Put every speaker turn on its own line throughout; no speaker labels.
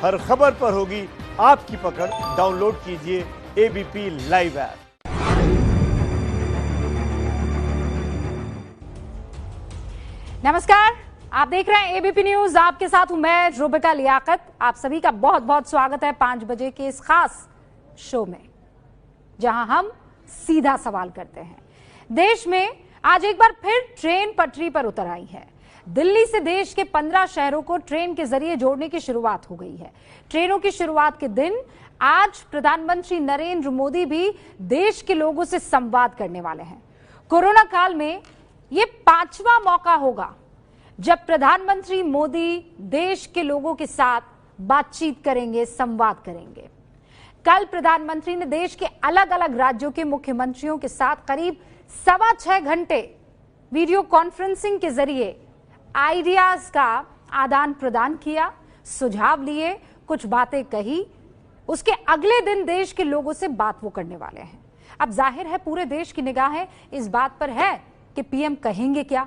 हर खबर पर होगी आपकी पकड़। डाउनलोड कीजिए एबीपी लाइव ऐप।
नमस्कार, आप देख रहे हैं एबीपी न्यूज। आपके साथ हूं मैं रुबिका लियाकत। आप सभी का बहुत बहुत स्वागत है 5 बजे के इस खास शो में, जहां हम सीधा सवाल करते हैं। देश में आज एक बार फिर ट्रेन पटरी पर उतर आई है। दिल्ली से देश के 15 शहरों को ट्रेन के जरिए जोड़ने की शुरुआत हो गई है। ट्रेनों की शुरुआत के दिन आज प्रधानमंत्री नरेंद्र मोदी भी देश के लोगों से संवाद करने वाले हैं। कोरोना काल में ये 5वां मौका होगा जब प्रधानमंत्री मोदी देश के लोगों के साथ बातचीत करेंगे, संवाद करेंगे। कल प्रधानमंत्री ने देश के अलग अलग राज्यों के मुख्यमंत्रियों के साथ करीब 6.25 घंटे वीडियो कॉन्फ्रेंसिंग के जरिए आइडियाज का आदान प्रदान किया, सुझाव लिए, कुछ बातें कही। उसके अगले दिन देश के लोगों से बात वो करने वाले हैं। अब जाहिर है पूरे देश की निगाहें इस बात पर है कि पीएम कहेंगे क्या।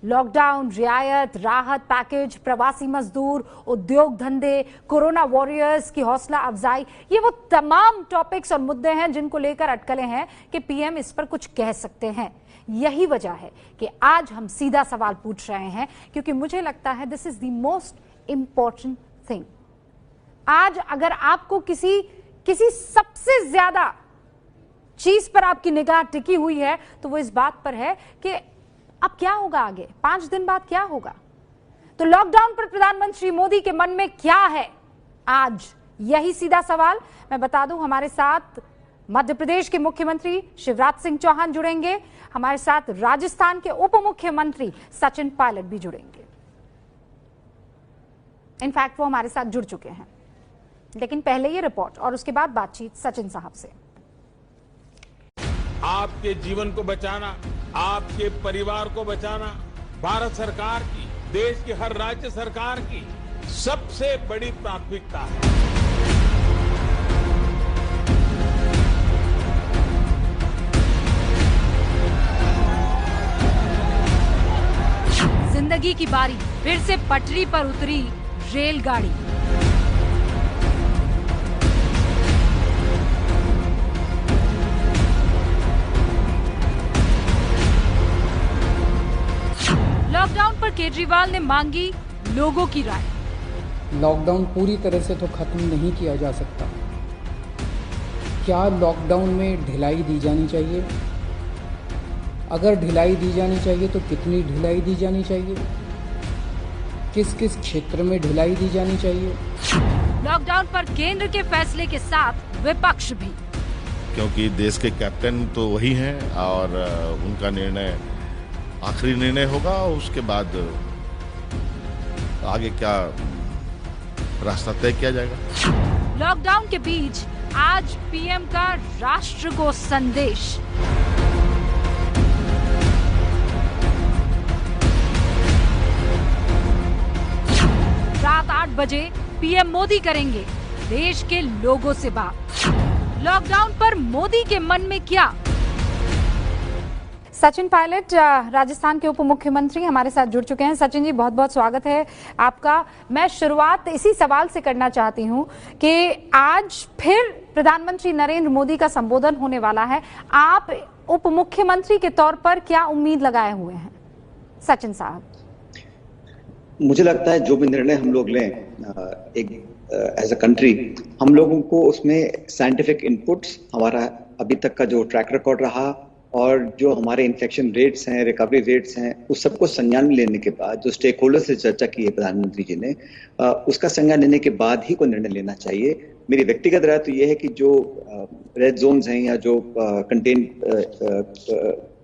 लॉकडाउन, रियायत, राहत पैकेज, प्रवासी मजदूर, उद्योग धंधे, कोरोना वॉरियर्स की हौसला अफजाई, ये वो तमाम टॉपिक्स और मुद्दे हैं जिनको लेकर अटकलें हैं कि पीएम इस पर कुछ कह सकते हैं। यही वजह है कि आज हम सीधा सवाल पूछ रहे हैं, क्योंकि मुझे लगता है this is the most important thing. आज अगर आपको किसी सबसे ज्यादा चीज पर आपकी निगाह टिकी हुई है तो वो इस बात पर है कि अब क्या होगा आगे, 5 दिन बाद क्या होगा। तो लॉकडाउन पर प्रधानमंत्री मोदी के मन में क्या है आज, यही सीधा सवाल। मैं बता दूं, हमारे साथ मध्य प्रदेश के मुख्यमंत्री शिवराज सिंह चौहान जुड़ेंगे, हमारे साथ राजस्थान के उप मुख्यमंत्री सचिन पायलट भी जुड़ेंगे। इनफैक्ट वो हमारे साथ जुड़ चुके हैं। लेकिन पहले ये रिपोर्ट और उसके बाद बातचीत सचिन साहब से।
आपके जीवन को बचाना, आपके परिवार को बचाना भारत सरकार की, देश की हर राज्य सरकार की सबसे बड़ी प्राथमिकता है।
जिंदगी की बारी फिर से पटरी पर उतरी रेलगाड़ी। लॉकडाउन पर केजरीवाल ने मांगी लोगों की राय।
लॉकडाउन पूरी तरह से तो खत्म नहीं किया जा सकता। क्या लॉकडाउन में ढिलाई दी जानी चाहिए? अगर ढिलाई दी जानी चाहिए तो कितनी ढिलाई दी जानी चाहिए? किस किस क्षेत्र में ढिलाई दी जानी चाहिए?
लॉकडाउन पर केंद्र के फैसले के साथ विपक्ष भी,
क्योंकि देश के कैप्टन तो वही हैं और उनका निर्णय आखिरी निर्णय होगा। उसके बाद आगे क्या रास्ता तय किया जाएगा।
लॉकडाउन के बीच आज पीएम का राष्ट्र को संदेश। रात 8 बजे पीएम मोदी करेंगे देश के लोगों से बात। लॉकडाउन पर मोदी के मन में क्या। सचिन पायलट राजस्थान के उप मुख्यमंत्री हमारे साथ जुड़ चुके हैं। सचिन जी, बहुत बहुत स्वागत है आपका। मैं शुरुआत इसी सवाल से करना चाहती हूं कि आज फिर प्रधानमंत्री नरेंद्र मोदी का संबोधन होने वाला है। आप उप मुख्यमंत्री के तौर पर क्या उम्मीद लगाए हुए हैं? सचिन साहब,
मुझे लगता है जो भी निर्णय हम लोग लें एक एज अ कंट्री, हम लोगों को उसमें साइंटिफिक इनपुट्स, हमारा अभी तक का जो ट्रैक रिकॉर्ड रहा और जो हमारे इन्फेक्शन रेट्स हैं, रिकवरी रेट्स हैं, उस सबको संज्ञान में लेने के बाद, जो स्टेक होल्डर से चर्चा की है प्रधानमंत्री जी ने, उसका संज्ञान लेने के बाद ही कोई निर्णय लेना चाहिए। मेरी व्यक्तिगत राय तो ये है कि जो रेड जोन्स हैं या जो कंटेन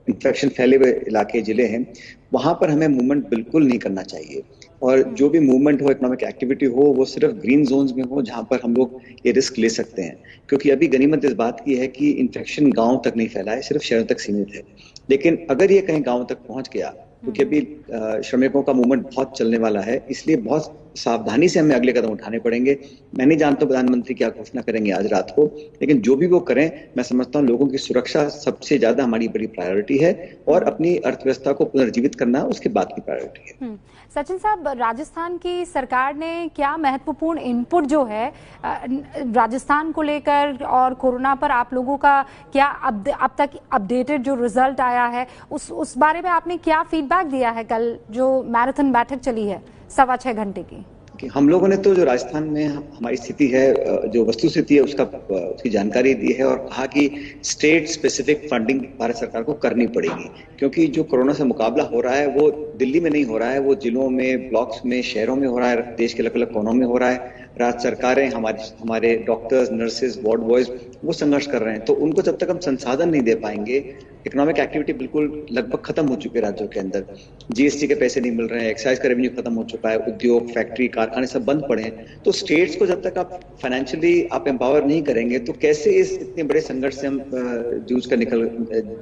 इन्फेक्शन फैले हुए इलाके, जिले हैं, वहां पर हमें मूवमेंट बिल्कुल नहीं करना चाहिए। और जो भी मूवमेंट हो, इकोनॉमिक एक्टिविटी हो, वो सिर्फ ग्रीन जोन्स में हो जहां पर हम लोग ये रिस्क ले सकते हैं। क्योंकि अभी गनीमत इस बात की है कि इन्फेक्शन गांव तक नहीं फैला है, सिर्फ शहरों तक सीमित है। लेकिन अगर ये कहीं गांव तक पहुंच गया, क्योंकि अभी श्रमिकों का मूवमेंट बहुत चलने वाला है, इसलिए बहुत सावधानी से हमें अगले कदम उठाने पड़ेंगे। मैं नहीं जानता प्रधानमंत्री क्या घोषणा करेंगे आज रात को, लेकिन जो भी वो करें, मैं समझता हूँ लोगों की सुरक्षा सबसे ज्यादा हमारी बड़ी प्रायोरिटी है और अपनी अर्थव्यवस्था को पुनर्जीवित करना उसके बाद की प्रायोरिटी है।
सचिन साहब, राजस्थान की सरकार ने क्या महत्वपूर्ण इनपुट जो है राजस्थान को लेकर और कोरोना पर आप लोगों का क्या अब तक अपडेटेड जो रिजल्ट आया है उस बारे में आपने क्या फीडबैक दिया है? कल जो मैराथन बैठक चली है 6.25 घंटे की,
हम लोगों ने तो जो राजस्थान में हमारी स्थिति है, जो वस्तु स्थिति है, उसकी जानकारी दी है और कहा कि स्टेट स्पेसिफिक फंडिंग भारत सरकार को करनी पड़ेगी, क्योंकि जो कोरोना से मुकाबला हो रहा है वो दिल्ली में नहीं हो रहा है, वो जिलों में, ब्लॉक्स में, शहरों में हो रहा है, देश के अलग अलग कोनों में हो रहा है। राज्य सरकारें, हमारे डॉक्टर्स, नर्सेज, वार्ड बॉयज वो संघर्ष कर रहे हैं, तो उनको जब तक हम संसाधन नहीं दे पाएंगे, इकोनॉमिक एक्टिविटी बिल्कुल लगभग खत्म हो चुकी है राज्यों के अंदर, जीएसटी के पैसे नहीं मिल रहे हैं, एक्साइज का रेवेन्यू खत्म हो चुका है, उद्योग, फैक्ट्री, कारखाने सब बंद पड़े हैं, तो स्टेट्स को जब तक आप फाइनेंशियली आप एम्पावर नहीं करेंगे तो कैसे इस इतने बड़े संघर्ष से हम जूझ कर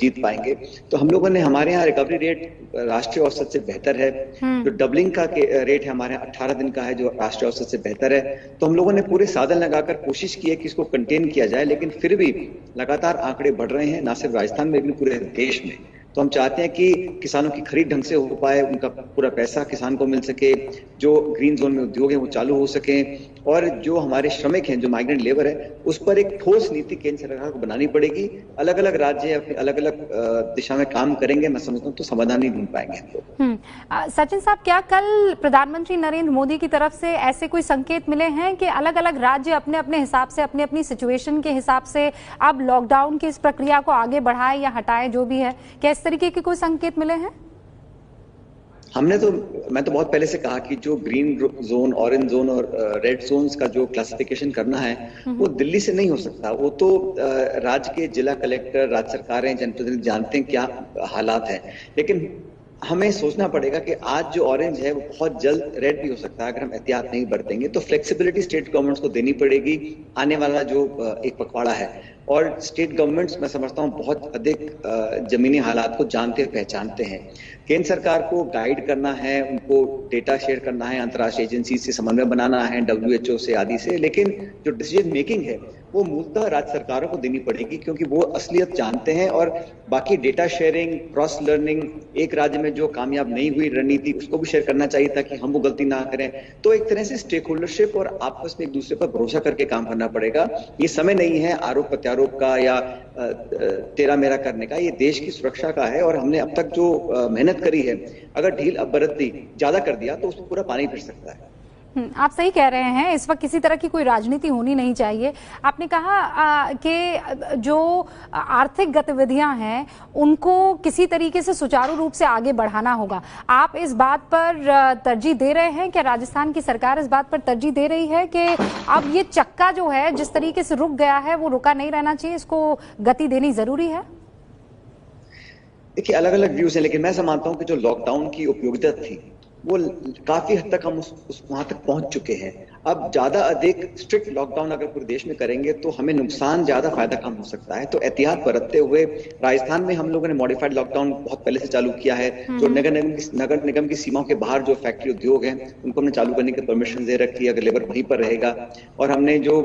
जीत पाएंगे। तो हम लोगों ने, हमारे यहाँ रिकवरी रेट राष्ट्रीय औसत से बेहतर है, जो डबलिंग का रेट है हमारे यहाँ 18 दिन का है, जो राष्ट्रीय औसत से बेहतर है। तो हम लोगों ने पूरे साधन लगाकर कोशिश की है कि इसको कंटेन किया जाए, लेकिन फिर भी लगातार आंकड़े बढ़ रहे हैं, ना सिर्फ राजस्थान में लेकिन पूरे देश में। तो हम चाहते हैं कि किसानों की खरीद ढंग से हो पाए, उनका पूरा पैसा किसान को मिल सके, जो ग्रीन जोन में उद्योग है वो चालू हो सके, और जो हमारे श्रमिक हैं, जो माइग्रेंट लेबर है, उस पर एक ठोस नीति केंद्र सरकार को बनानी पड़ेगी। अलग अलग राज्य अपनी अलग अलग दिशा में काम करेंगे, मैं समझता हूँ तो समाधान नहीं ढूंढ पाएंगे हम लोग।
सचिन साहब, क्या कल प्रधानमंत्री नरेंद्र मोदी की तरफ से ऐसे कोई संकेत मिले हैं कि अलग अलग राज्य अपने अपने हिसाब से, अपनी अपनी सिचुएशन के हिसाब से अब लॉकडाउन की इस प्रक्रिया को आगे बढ़ाएं या हटाएं, जो भी है, क्या इस तरीके के कोई संकेत मिले हैं?
मैं तो बहुत पहले से कहा कि जो ग्रीन जोन, ऑरेंज जोन और रेड जोन्स का जो क्लासिफिकेशन करना है वो दिल्ली से नहीं हो सकता। वो तो राज्य के जिला कलेक्टर, राज्य सरकारें, जनप्रतिनिधि जानते हैं क्या हालात हैं, लेकिन हमें सोचना पड़ेगा कि आज जो ऑरेंज है वो बहुत जल्द रेड भी हो सकता है अगर हम एहतियात नहीं बरतेंगे। तो फ्लेक्सिबिलिटी स्टेट गवर्नमेंट्स को देनी पड़ेगी आने वाला जो एक पखवाड़ा है, और स्टेट गवर्नमेंट्स मैं समझता हूँ बहुत अधिक जमीनी हालात को जानते और पहचानते हैं। केंद्र सरकार को गाइड करना है, उनको डेटा शेयर करना है, अंतर्राष्ट्रीय एजेंसी से समन्वय बनाना है, WHO से आदि से, लेकिन जो डिसीजन मेकिंग है वो मूलतः राज्य सरकारों को देनी पड़ेगी, क्योंकि वो असलियत जानते हैं। और बाकी डेटा शेयरिंग, क्रॉस लर्निंग, एक राज्य में जो कामयाब नहीं हुई रणनीति उसको भी शेयर करना चाहिए ताकि हम वो गलती ना करें। तो एक तरह से स्टेक होल्डरशिप और आपस में एक दूसरे पर भरोसा करके काम करना पड़ेगा। ये समय नहीं है आरोप प्रत्यारोप का या तेरा मेरा करने का, ये देश की सुरक्षा का है। और हमने अब तक जो मेहनत करी है, अगर ढील अब बरत दी, ज्यादा कर दिया तो उसमें पूरा पानी फिर सकता है।
आप सही कह रहे हैं, इस वक्त किसी तरह की कोई राजनीति होनी नहीं चाहिए। आपने कहा कि जो आर्थिक गतिविधियां हैं उनको किसी तरीके से सुचारू रूप से आगे बढ़ाना होगा। आप इस बात पर तरजीह दे रहे हैं, क्या राजस्थान की सरकार इस बात पर तरजीह दे रही है कि अब ये चक्का जो है जिस तरीके से रुक गया है वो रुका नहीं रहना चाहिए, इसको गति देनी जरूरी है?
देखिए, अलग अलग व्यूज हैं, लेकिन मैं मानता हूं कि जो लॉकडाउन की उपयोगिता थी वो काफी हद तक हम वहां तक पहुंच चुके हैं। अब ज्यादा अधिक स्ट्रिक्ट लॉकडाउन अगर पूरे देश में करेंगे तो हमें नुकसान ज्यादा, फायदा कम हो सकता है। तो एहतियात बरतते हुए राजस्थान में हम लोगों ने मॉडिफाइड लॉकडाउन बहुत पहले से चालू किया है। जो नगर निगम की सीमाओं के बाहर जो फैक्ट्री उद्योग हैं उनको हमने चालू करने की परमिशन दे रखी है, अगर लेबर वहीं पर रहेगा। और हमने जो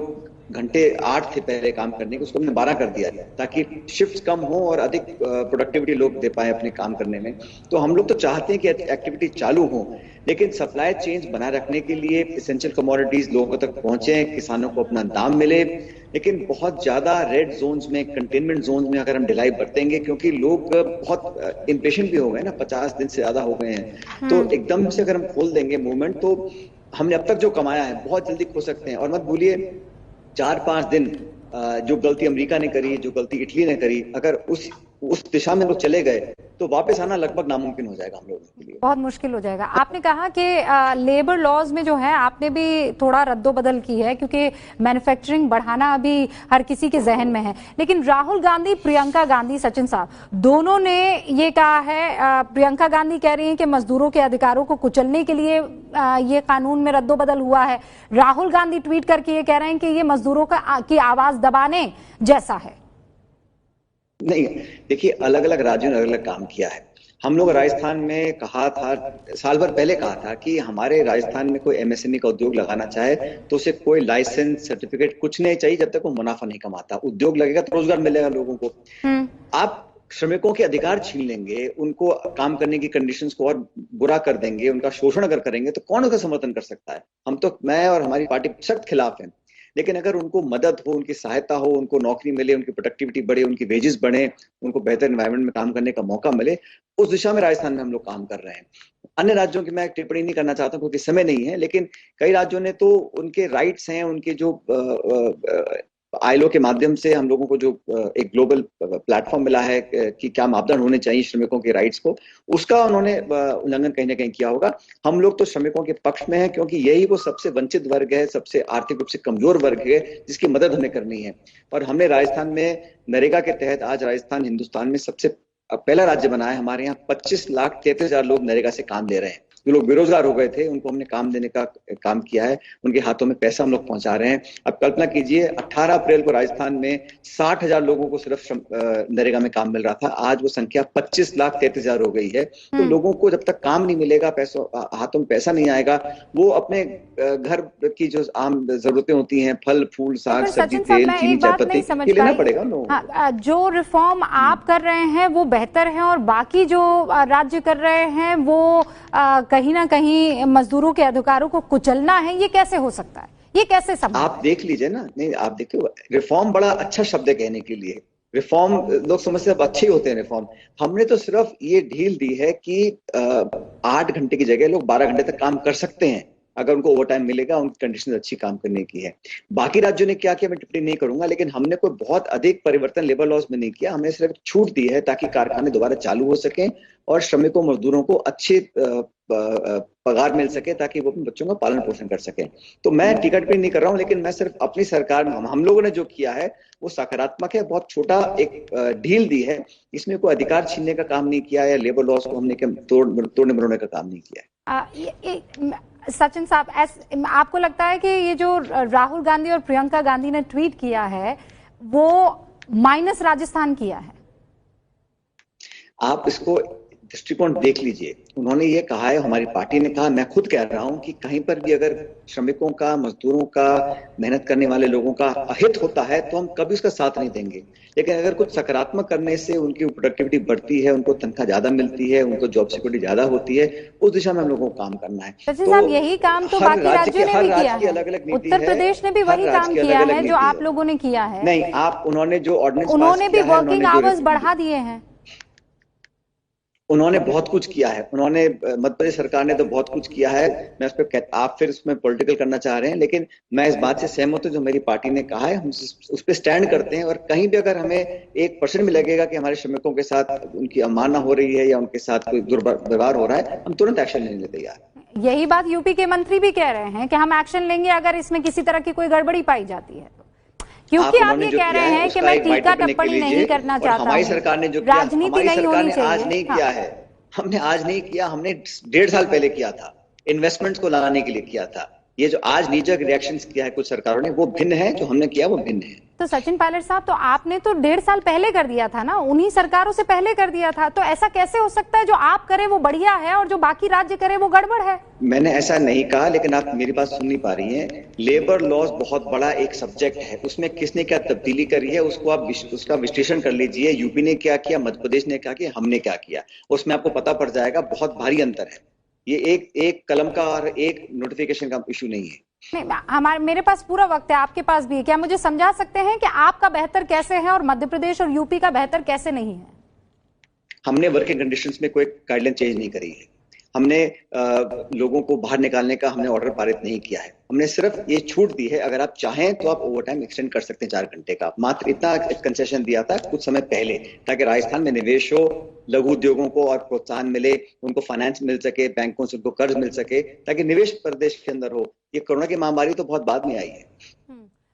घंटे 8 थे पहले काम करने के, उसको हमने 12 कर दिया ताकि शिफ्ट कम हो और अधिक प्रोडक्टिविटी लोग दे पाए अपने काम करने में। तो हम लोग तो चाहते हैं कि एक्टिविटी चालू हो, लेकिन सप्लाई चेन्स बनाए रखने के लिए इसेंशियल कमोडिटीज लोगों तक पहुंचे, किसानों को अपना दाम मिले। लेकिन बहुत ज्यादा रेड जोन्स में, कंटेनमेंट जोन्स में अगर हम ढिलाई बरतेंगे, क्योंकि लोग बहुत इम्पेशेंट भी हो गए ना, 50 दिन से ज्यादा हो गए हैं, तो एकदम से अगर हम खोल देंगे मूवमेंट तो हमने अब तक जो कमाया है बहुत जल्दी खो सकते हैं। और मत भूलिए 4-5 दिन जो गलती अमेरिका ने करी, जो गलती इटली ने करी, अगर उस दिशा में लोग चले गए तो वापस आना लगभग नामुमकिन हो जाएगा हम लोगों के लिए,
बहुत मुश्किल हो जाएगा। आपने कहा कि लेबर लॉज में जो है आपने भी थोड़ा रद्दोबदल की है, क्योंकि मैन्युफैक्चरिंग बढ़ाना अभी हर किसी के जहन में है। लेकिन राहुल गांधी, प्रियंका गांधी, सचिन साहब दोनों ने ये कहा है, प्रियंका गांधी कह रही हैं कि मजदूरों के अधिकारों को कुचलने के लिए ये कानून में रद्दोबदल हुआ है। राहुल गांधी ट्वीट करके ये कह रहे हैं कि ये मजदूरों की आवाज दबाने जैसा है।
नहीं, देखिए, अलग अलग राज्यों ने अलग अलग काम किया है। हम लोग राजस्थान में कहा था, साल भर पहले कहा था कि हमारे राजस्थान में कोई एमएसएमई का उद्योग लगाना चाहे तो उसे कोई लाइसेंस सर्टिफिकेट कुछ नहीं चाहिए जब तक वो मुनाफा नहीं कमाता। उद्योग लगेगा तो रोजगार मिलेगा लोगों को। आप श्रमिकों के अधिकार छीन लेंगे, उनको काम करने की कंडीशंस को और बुरा कर देंगे, उनका शोषण अगर करेंगे तो कौन उसका समर्थन कर सकता है? मैं और हमारी पार्टी सख्त खिलाफ है। लेकिन अगर उनको मदद हो, उनकी सहायता हो, उनको नौकरी मिले, उनकी प्रोडक्टिविटी बढ़े, उनकी वेजेस बढ़े, उनको बेहतर एनवायरनमेंट में काम करने का मौका मिले, उस दिशा में राजस्थान में हम लोग काम कर रहे हैं। अन्य राज्यों की मैं टिप्पणी नहीं करना चाहता क्योंकि समय नहीं है, लेकिन कई राज्यों ने तो उनके राइट्स हैं, उनके जो आईएलओ के माध्यम से हम लोगों को जो एक ग्लोबल प्लेटफॉर्म मिला है कि क्या मापदंड होने चाहिए श्रमिकों के राइट्स को, उसका उन्होंने उल्लंघन कहीं ना कहीं किया होगा। हम लोग तो श्रमिकों के पक्ष में हैं क्योंकि यही वो सबसे वंचित वर्ग है, सबसे आर्थिक रूप से कमजोर वर्ग है जिसकी मदद हमें करनी है। और हमने राजस्थान में नरेगा के तहत आज राजस्थान हिंदुस्तान में सबसे पहला राज्य बना है। हमारे यहाँ 25,33,000 लोग नरेगा से काम ले रहे हैं। जो लोग बेरोजगार हो गए थे उनको हमने काम देने का काम किया है, उनके हाथों में पैसा हम लोग पहुंचा रहे हैं। अब कल्पना कीजिए 18 अप्रैल को राजस्थान में 60,000 लोगों को सिर्फ नरेगा में काम मिल रहा था, आज वो संख्या 25,33,000 हो गई है। तो लोगों को जब तक काम नहीं मिलेगा, पैसों हाथों में पैसा नहीं आएगा, वो अपने घर की जो आम जरूरतें होती हैं, फल फूल साग सब्जी तेल चीनी चाय पत्ती, ये लेना पड़ेगा लोगों।
जो रिफॉर्म आप कर रहे हैं वो बेहतर है और बाकी जो राज्य कर रहे हैं वो कहीं ना कहीं मजदूरों के अधिकारों को कुचलना है, ये कैसे हो सकता है? ये कैसे संभव?
आप देख लीजिए ना, नहीं आप देखिए, रिफॉर्म बड़ा अच्छा शब्द है कहने के लिए। रिफॉर्म लोग समझते हैं अच्छे ही होते हैं रिफॉर्म। हमने तो सिर्फ ये ढील दी है कि 8 घंटे की जगह लोग 12 घंटे तक काम कर सकते हैं अगर उनको ओवर टाइम मिलेगा, उनकी कंडीशन अच्छी काम करने की है। बाकी राज्यों ने क्या किया मैं टिप्पणी नहीं करूंगा, लेकिन हमने कोई बहुत अधिक परिवर्तन लेबर लॉज में नहीं किया। हमने सिर्फ छूट दी है ताकि कारखाने दोबारा चालू हो सकें और श्रमिकों मजदूरों को अच्छे पगार मिल सके ताकि वो अपने बच्चों का पालन पोषण कर सकें। तो मैं टिकट पे नहीं कर रहा हूं, लेकिन मैं सिर्फ अपनी सरकार में हम लोगों ने जो किया है वो सकारात्मक है। बहुत छोटा एक ढील दी है, इसमें कोई अधिकार छीनने का काम नहीं किया या लेबर लॉज को हमने तोड़ने मरोड़ने का काम नहीं किया।
सचिन साहब, आपको लगता है कि ये जो राहुल गांधी और प्रियंका गांधी ने ट्वीट किया है वो माइनस राजस्थान किया है?
आप इसको दृष्टिकोण देख लीजिए। उन्होंने ये कहा है, हमारी पार्टी ने कहा, मैं खुद कह रहा हूं कि कहीं पर भी अगर श्रमिकों का, मजदूरों का, मेहनत करने वाले लोगों का अहित होता है तो हम कभी उसका साथ नहीं देंगे। लेकिन अगर कुछ सकारात्मक करने से उनकी प्रोडक्टिविटी बढ़ती है, उनको तनख्वाह ज्यादा मिलती है, उनको जॉब सिक्योरिटी ज्यादा होती है, उस दिशा में हम लोगों को काम करना है।
सचिन साहब, यही काम तो बाकी राज्यों ने भी किया है। उत्तर प्रदेश ने भी वही काम किया है जो आप लोगों ने किया है।
नहीं, आप उन्होंने जो ऑर्डिनेंस,
उन्होंने भी वर्किंग आवर्स बढ़ा दिए हैं।
उन्होंने बहुत कुछ किया है। उन्होंने, मध्य प्रदेश सरकार ने तो बहुत कुछ किया है। मैं उस पर, आप फिर उसमें पॉलिटिकल करना चाह रहे हैं, लेकिन मैं इस बात से सहमत हूं जो मेरी पार्टी ने कहा है, हम उस पर स्टैंड करते हैं। और कहीं भी अगर हमें 1% भी लगेगा कि हमारे श्रमिकों के साथ उनकी अवमानना हो रही है या उनके साथ कोई दुर्व्यवहार हो रहा है, हम तुरंत एक्शन लेने के तैयार।
यही बात यूपी के मंत्री भी कह रहे हैं कि हम एक्शन लेंगे अगर इसमें किसी तरह की कोई गड़बड़ी पाई जाती है। क्योंकि आप ये कह रहे हैं कि मैं टीका टिप्पणी नहीं करना चाहता,
हमारी सरकार ने जो किया,
राजनीति नहीं होनी चाहिए।
आज नहीं किया है, हमने आज नहीं किया, हमने 1.5 साल पहले किया था, इन्वेस्टमेंट्स को लाने के लिए किया था। ये जो आज नीजक रिएक्शंस किया है कुछ सरकारों ने, वो भिन्न है, जो हमने किया वो भिन्न है।
तो सचिन पायलट साहब, तो आपने तो 1.5 साल पहले कर दिया था ना, उन्हीं सरकारों से पहले कर दिया था, तो ऐसा कैसे हो सकता है जो आप करे वो बढ़िया है और जो बाकी राज्य करे वो गड़बड़ है?
मैंने ऐसा नहीं कहा, लेकिन आप मेरी बात सुन नहीं पा रही हैं। लेबर लॉज बहुत बड़ा एक सब्जेक्ट है, उसमें किसने क्या तब्दीली करी है उसको आप उसका विश्लेषण कर लीजिए। यूपी ने क्या किया, मध्य प्रदेश ने क्या किया, हमने क्या किया, उसमें आपको पता पड़ जाएगा। बहुत भारी अंतर है। ये एक कलम का और एक नोटिफिकेशन का इशू नहीं है।
नहीं, मेरे पास पूरा वक्त है, आपके पास भी है। क्या मुझे समझा सकते हैं कि आपका बेहतर कैसे है और मध्य प्रदेश और यूपी का बेहतर कैसे नहीं है?
हमने वर्किंग कंडीशंस में कोई गाइडलाइन चेंज नहीं करी है। हमने लोगों को बाहर निकालने का हमने ऑर्डर पारित नहीं किया है। हमने सिर्फ ये छूट दी है, अगर आप चाहें तो आप ओवर टाइम एक्सटेंड कर सकते हैं 4 घंटे का। मात्र इतना कंसेशन दिया था कुछ समय पहले, ताकि राजस्थान में निवेश हो, लघु उद्योगों को और प्रोत्साहन मिले, उनको फाइनेंस मिल सके, बैंकों से उनको कर्ज मिल सके, ताकि निवेश प्रदेश के अंदर हो। ये कोरोना की महामारी तो बहुत बाद में आई है।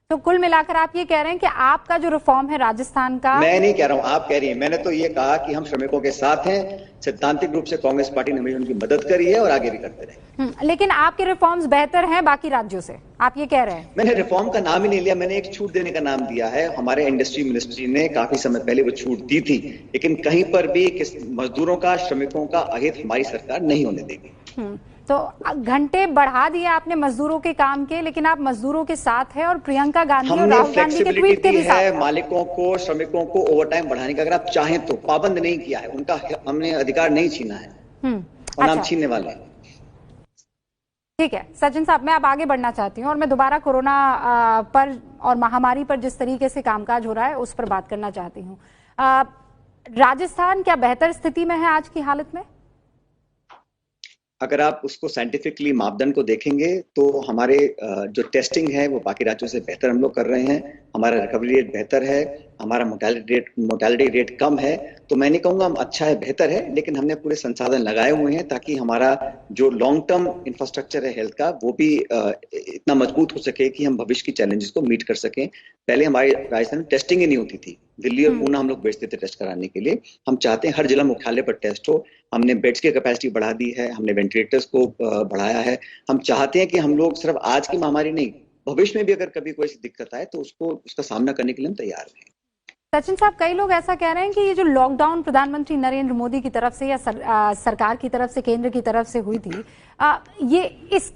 तो कुल मिलाकर आप ये कह रहे हैं कि आपका जो रिफॉर्म है राजस्थान का,
मैं नहीं कह रहा हूं, आप कह रही हैं। मैंने तो ये कहा कि हम श्रमिकों के साथ हैं। सैद्धांतिक रूप से कांग्रेस पार्टी ने हमेशा उनकी मदद करी है और आगे भी करते रहे।
लेकिन आपके रिफॉर्म्स बेहतर हैं बाकी राज्यों से, आप ये कह रहे हैं?
मैंने रिफॉर्म का नाम ही नहीं लिया, मैंने एक छूट देने का नाम दिया है। हमारे इंडस्ट्री मिनिस्ट्री ने काफी समय पहले वो छूट दी थी, लेकिन कहीं पर भी मजदूरों का, श्रमिकों का अहित हमारी सरकार नहीं होने देगी।
तो घंटे बढ़ा दिए आपने मजदूरों के काम के, लेकिन आप मजदूरों के साथ हैं और प्रियंका गांधी और राहुल गांधी के ट्वीट के भी साथ हैं।
मालिकों को, श्रमिकों को ओवरटाइम बढ़ाने का अगर आप चाहें तो पाबंद नहीं किया है, उनका हमने अधिकार नहीं छीना है और हम छीनने वाले हैं।
ठीक है सचिन साहब, मैं अब आगे बढ़ना चाहती हूँ और मैं दोबारा कोरोना पर और महामारी पर जिस तरीके से कामकाज हो रहा है उस पर बात करना चाहती हूँ। राजस्थान क्या बेहतर स्थिति में है आज की हालत में?
अगर आप उसको साइंटिफिकली मापदंड को देखेंगे तो हमारे जो टेस्टिंग है वो बाकी राज्यों से बेहतर हम लोग कर रहे हैं। हमारा रिकवरी रेट बेहतर है, हमारा मोर्टेलिटी रेट कम है। तो मैं नहीं कहूंगा हम अच्छा है, बेहतर है, लेकिन हमने पूरे संसाधन लगाए हुए हैं ताकि हमारा जो लॉन्ग टर्म इंफ्रास्ट्रक्चर है हेल्थ का वो भी इतना मजबूत हो सके कि हम भविष्य की चैलेंजेस को मीट कर सकें। पहले हमारे राजस्थान में टेस्टिंग ही नहीं होती थी। दिल्ली और पूना हम लोग भेजते थे टेस्ट कराने के लिए। हम चाहते हैं हर जिला मुख्यालय पर टेस्ट हो। हमने बेड्स की कैपेसिटी बढ़ा दी है, हमने वेंटिलेटर्स को बढ़ाया है। हम चाहते हैं कि हम लोग सिर्फ आज की महामारी नहीं, भविष्य में भी अगर कभी कोई दिक्कत आए तो उसका सामना करने के लिए हम तैयार हैं।
सचिन साहब, कई लोग ऐसा कह रहे हैं कि ये जो लॉकडाउन प्रधानमंत्री नरेंद्र मोदी की तरफ से या सरकार की तरफ से, केंद्र की तरफ से हुई थी, ये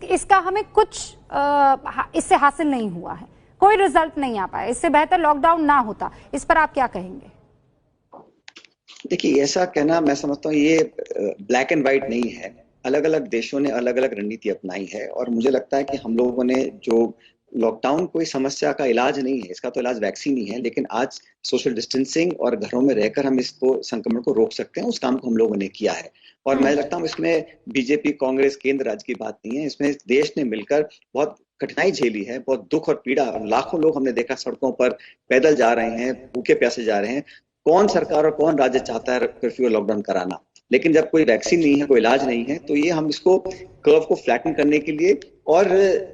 इसका हमें कुछ इससे हासिल नहीं हुआ है, कोई रिजल्ट नहीं आ पाया। इससे बेहतर लॉकडाउन ना होता। इस पर आप क्या कहेंगे?
देखिए, ऐसा कहना मैं समझता हूँ ये ब्लैक एंड व्हाइट नहीं है। अलग अलग देशों ने अलग अलग रणनीति अपनाई है और मुझे लगता है कि हम लोगों ने जो लॉकडाउन कोई समस्या का इलाज नहीं है, इसका तो इलाज वैक्सीन ही है, लेकिन आज सोशल डिस्टेंसिंग और घरों में रहकर हम इसको संक्रमण को रोक सकते हैं। उस काम को हम लोगों ने किया है और मैं लगता हूँ इसमें बीजेपी, कांग्रेस, केंद्र, राज्य की बात नहीं है। इसमें देश ने मिलकर बहुत कठिनाई झेली है, बहुत दुख और पीड़ा। लाखों लोग हमने देखा सड़कों पर पैदल जा रहे हैं, भूखे प्यासे जा रहे हैं। कौन सरकार और कौन राज्य चाहता है कर्फ्यू और लॉकडाउन कराना? लेकिन जब कोई वैक्सीन नहीं है, कोई इलाज नहीं है, तो ये हम इसको कर्व को फ्लैटन करने के लिए और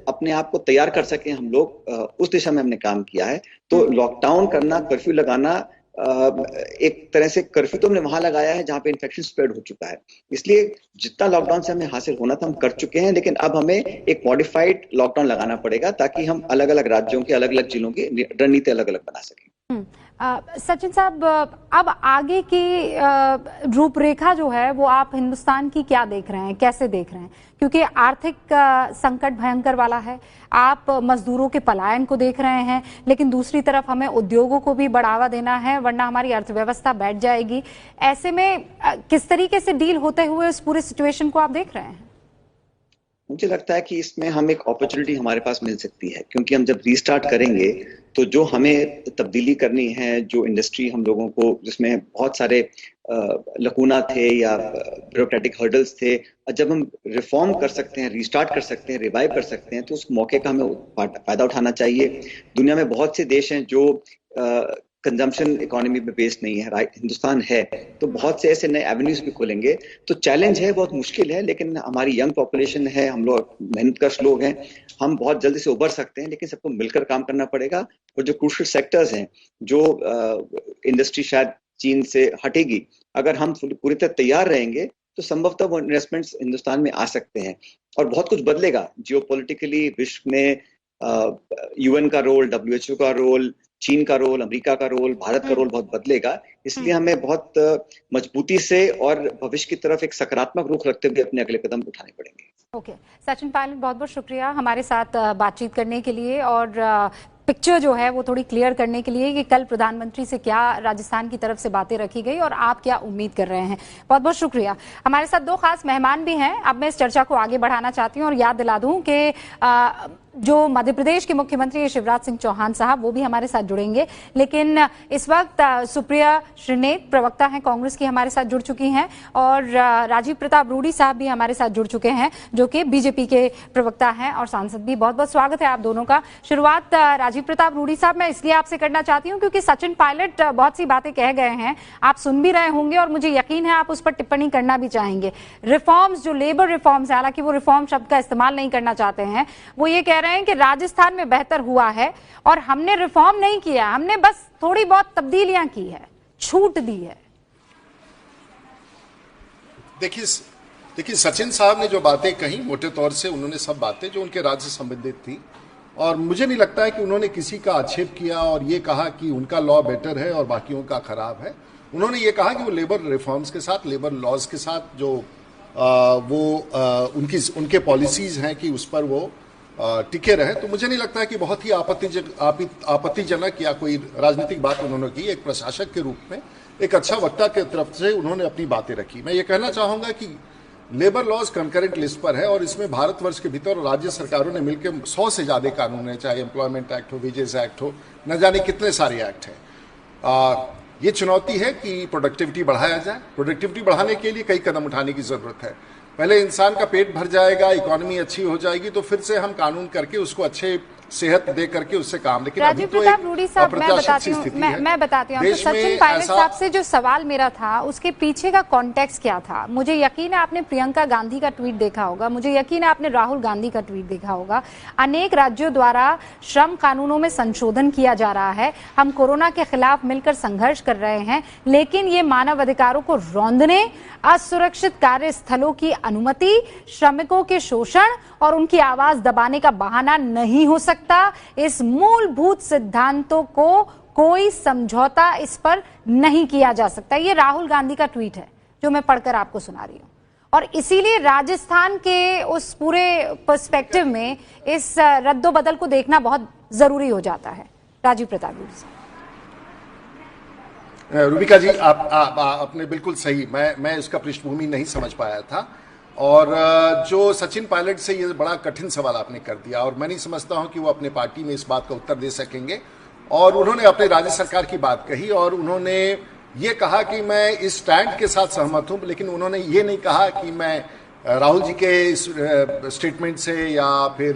अपने आप को तैयार कर सके हम लोग, उस दिशा में हमने काम किया है। तो लॉकडाउन करना, कर्फ्यू लगाना, एक तरह से कर्फ्यू तो हमने वहां लगाया है जहां पे इन्फेक्शन स्प्रेड हो चुका है। इसलिए जितना लॉकडाउन से हमें हासिल होना था हम कर चुके हैं, लेकिन अब हमें एक मॉडिफाइड लॉकडाउन लगाना पड़ेगा ताकि हम अलग अलग राज्यों के, अलग अलग जिलों की रणनीति अलग अलग बना सकें।
सचिन साहब, अब आगे की रूपरेखा जो है वो आप हिंदुस्तान की क्या देख रहे हैं, कैसे देख रहे हैं? क्योंकि आर्थिक संकट भयंकर वाला है, आप मजदूरों के पलायन को देख रहे हैं, लेकिन दूसरी तरफ हमें उद्योगों को भी बढ़ावा देना है वरना हमारी अर्थव्यवस्था बैठ जाएगी। ऐसे में किस तरीके से डील होते हुए इस पूरे सिचुएशन को आप देख रहे हैं?
मुझे लगता है कि इसमें हम एक अपॉर्चुनिटी हमारे पास मिल सकती है, क्योंकि हम जब रीस्टार्ट करेंगे तो जो हमें तब्दीली करनी है, जो इंडस्ट्री हम लोगों को, जिसमें बहुत सारे लकूना थे या ब्यूरोक्रेटिक हर्डल्स थे, जब हम रिफॉर्म कर सकते हैं, रीस्टार्ट कर सकते हैं, रिवाइव कर सकते हैं, तो उस मौके का हमें फायदा उठाना चाहिए। दुनिया में बहुत से देश हैं जो कंजम्पशन इकोनॉमी पे बेस्ड नहीं है, हिंदुस्तान है, तो बहुत से ऐसे नए एवेन्यूज भी खोलेंगे। तो चैलेंज है, बहुत मुश्किल है, लेकिन हमारी यंग पॉपुलेशन है, हम लोग मेहनतकश लोग हैं, हम बहुत जल्दी से उभर सकते हैं, लेकिन सबको मिलकर काम करना पड़ेगा। और जो क्रूशियल सेक्टर्स हैं, जो इंडस्ट्री शायद चीन से हटेगी, अगर हम पूरी तरह तैयार रहेंगे तो संभवतः वो इन्वेस्टमेंट्स हिंदुस्तान में आ सकते हैं और बहुत कुछ बदलेगा जियोपॉलिटिकली। विश्व में यूएन का रोल, डब्ल्यूएचओ का रोल, चीन का रोल, अमेरिका का रोल, भारत का रोल बहुत बदलेगा। इसलिए हमें बहुत मजबूती से और भविष्य की तरफ एक सकारात्मक रुख रखते हुए अपने अगले कदम उठाने पड़ेंगे।
ओके, सचिन पायलट, बहुत बहुत शुक्रिया हमारे साथ बातचीत करने के लिए और पिक्चर जो है वो थोड़ी क्लियर करने के लिए कि कल प्रधानमंत्री से क्या राजस्थान की तरफ से बातें रखी गई और आप क्या उम्मीद कर रहे हैं। बहुत बहुत शुक्रिया। हमारे साथ दो खास मेहमान भी हैं। अब मैं इस चर्चा को आगे बढ़ाना चाहती हूँ और याद दिला दूं कि जो मध्य प्रदेश के मुख्यमंत्री शिवराज सिंह चौहान साहब वो भी हमारे साथ जुड़ेंगे, लेकिन इस वक्त सुप्रिया श्रीनेत प्रवक्ता हैं कांग्रेस की, हमारे साथ जुड़ चुकी हैं और राजीव प्रताप रूडी साहब भी हमारे साथ जुड़ चुके हैं जो कि बीजेपी के प्रवक्ता हैं और सांसद भी। बहुत बहुत स्वागत है आप दोनों का। शुरुआत राजीव प्रताप रूडी साहब मैं इसलिए आपसे करना चाहती हूँ क्योंकि सचिन पायलट बहुत सी बातें कह गए हैं, आप सुन भी रहे होंगे और मुझे यकीन है आप उस पर टिप्पणी करना भी चाहेंगे। रिफॉर्म्स, जो लेबर रिफॉर्म्स है, हालांकि वो रिफॉर्म शब्द का इस्तेमाल नहीं करना चाहते हैं, वो ये कह कह रहे हैं कि राजस्थान में बेहतर हुआ है और हमने रिफॉर्म नहीं किया, हमने बस थोड़ी बहुत तब्दीलियां की है, छूट दी है।
देखिए सचिन साहब ने जो बातें कही, मोटे तौर से उन्होंने सब बातें जो उनके राज्य से संबंधित थी, और मुझे नहीं लगता है कि उन्होंने किसी का आक्षेप किया और ये कहा कि उनका लॉ बेटर है और बाकियों का खराब है। उन्होंने ये कहा कि वो लेबर रिफॉर्म्स के साथ, लेबर लॉज के साथ जो उनके पॉलिसीज हैं कि उस पर वो टिके रहे। तो मुझे नहीं लगता है कि बहुत ही आपत्तिजनक या कोई राजनीतिक बात उन्होंने की। एक प्रशासक के रूप में, एक अच्छा वक्ता के तरफ से उन्होंने अपनी बातें रखी। मैं ये कहना चाहूंगा कि लेबर लॉज कंकरेंट लिस्ट पर है और इसमें भारतवर्ष के भीतर राज्य सरकारों ने मिलकर 100 से ज्यादा कानून है, चाहे एम्प्लॉयमेंट एक्ट हो, वेजेस एक्ट हो, न जाने कितने सारे एक्ट हैं। ये चुनौती है कि प्रोडक्टिविटी बढ़ाया जाए। प्रोडक्टिविटी बढ़ाने के लिए कई कदम उठाने की जरूरत है। पहले इंसान का पेट भर जाएगा, इकोनॉमी अच्छी हो जाएगी, तो फिर से हम कानून करके उसको अच्छे सेहत दे करके उससे काम। लेकिन
राजीव प्रताप रूडी साहब, मैं बताती हूँ तो सचिन पायलट साहब से जो सवाल मेरा था उसके पीछे का कॉन्टेक्स्ट क्या था। मुझे यकीन है आपने प्रियंका गांधी का ट्वीट देखा होगा, मुझे यकीन है आपने राहुल गांधी का ट्वीट देखा होगा। अनेक राज्यों द्वारा श्रम कानूनों में संशोधन किया जा रहा है, हम कोरोना के खिलाफ मिलकर संघर्ष कर रहे हैं, लेकिन ये मानव अधिकारों को रौंदने, असुरक्षित कार्यस्थलों की अनुमति, श्रमिकों के शोषण और उनकी आवाज दबाने का बहाना नहीं हो सकता। इस मूलभूत सिद्धांतों को कोई समझौता इस पर नहीं किया जा सकता। ये राहुल गांधी का ट्वीट है जो मैं पढ़कर आपको सुना रही हूं, और इसीलिए राजस्थान के उस पूरे पर्सपेक्टिव में इस रद्दोबदल को देखना बहुत जरूरी हो जाता है। राजीव प्रताप रूडी।
रूबिका जी, आपने बिल्कुल सही, मैं इसका पृष्ठभूमि नहीं समझ पाया था, और जो सचिन पायलट से ये बड़ा कठिन सवाल आपने कर दिया, और मैं नहीं समझता हूं कि वो अपने पार्टी में इस बात का उत्तर दे सकेंगे। और उन्होंने अपने राज्य सरकार की बात कही और उन्होंने ये कहा कि मैं इस स्टैंड के साथ सहमत हूं, लेकिन उन्होंने ये नहीं कहा कि मैं राहुल जी के इस स्टेटमेंट से या फिर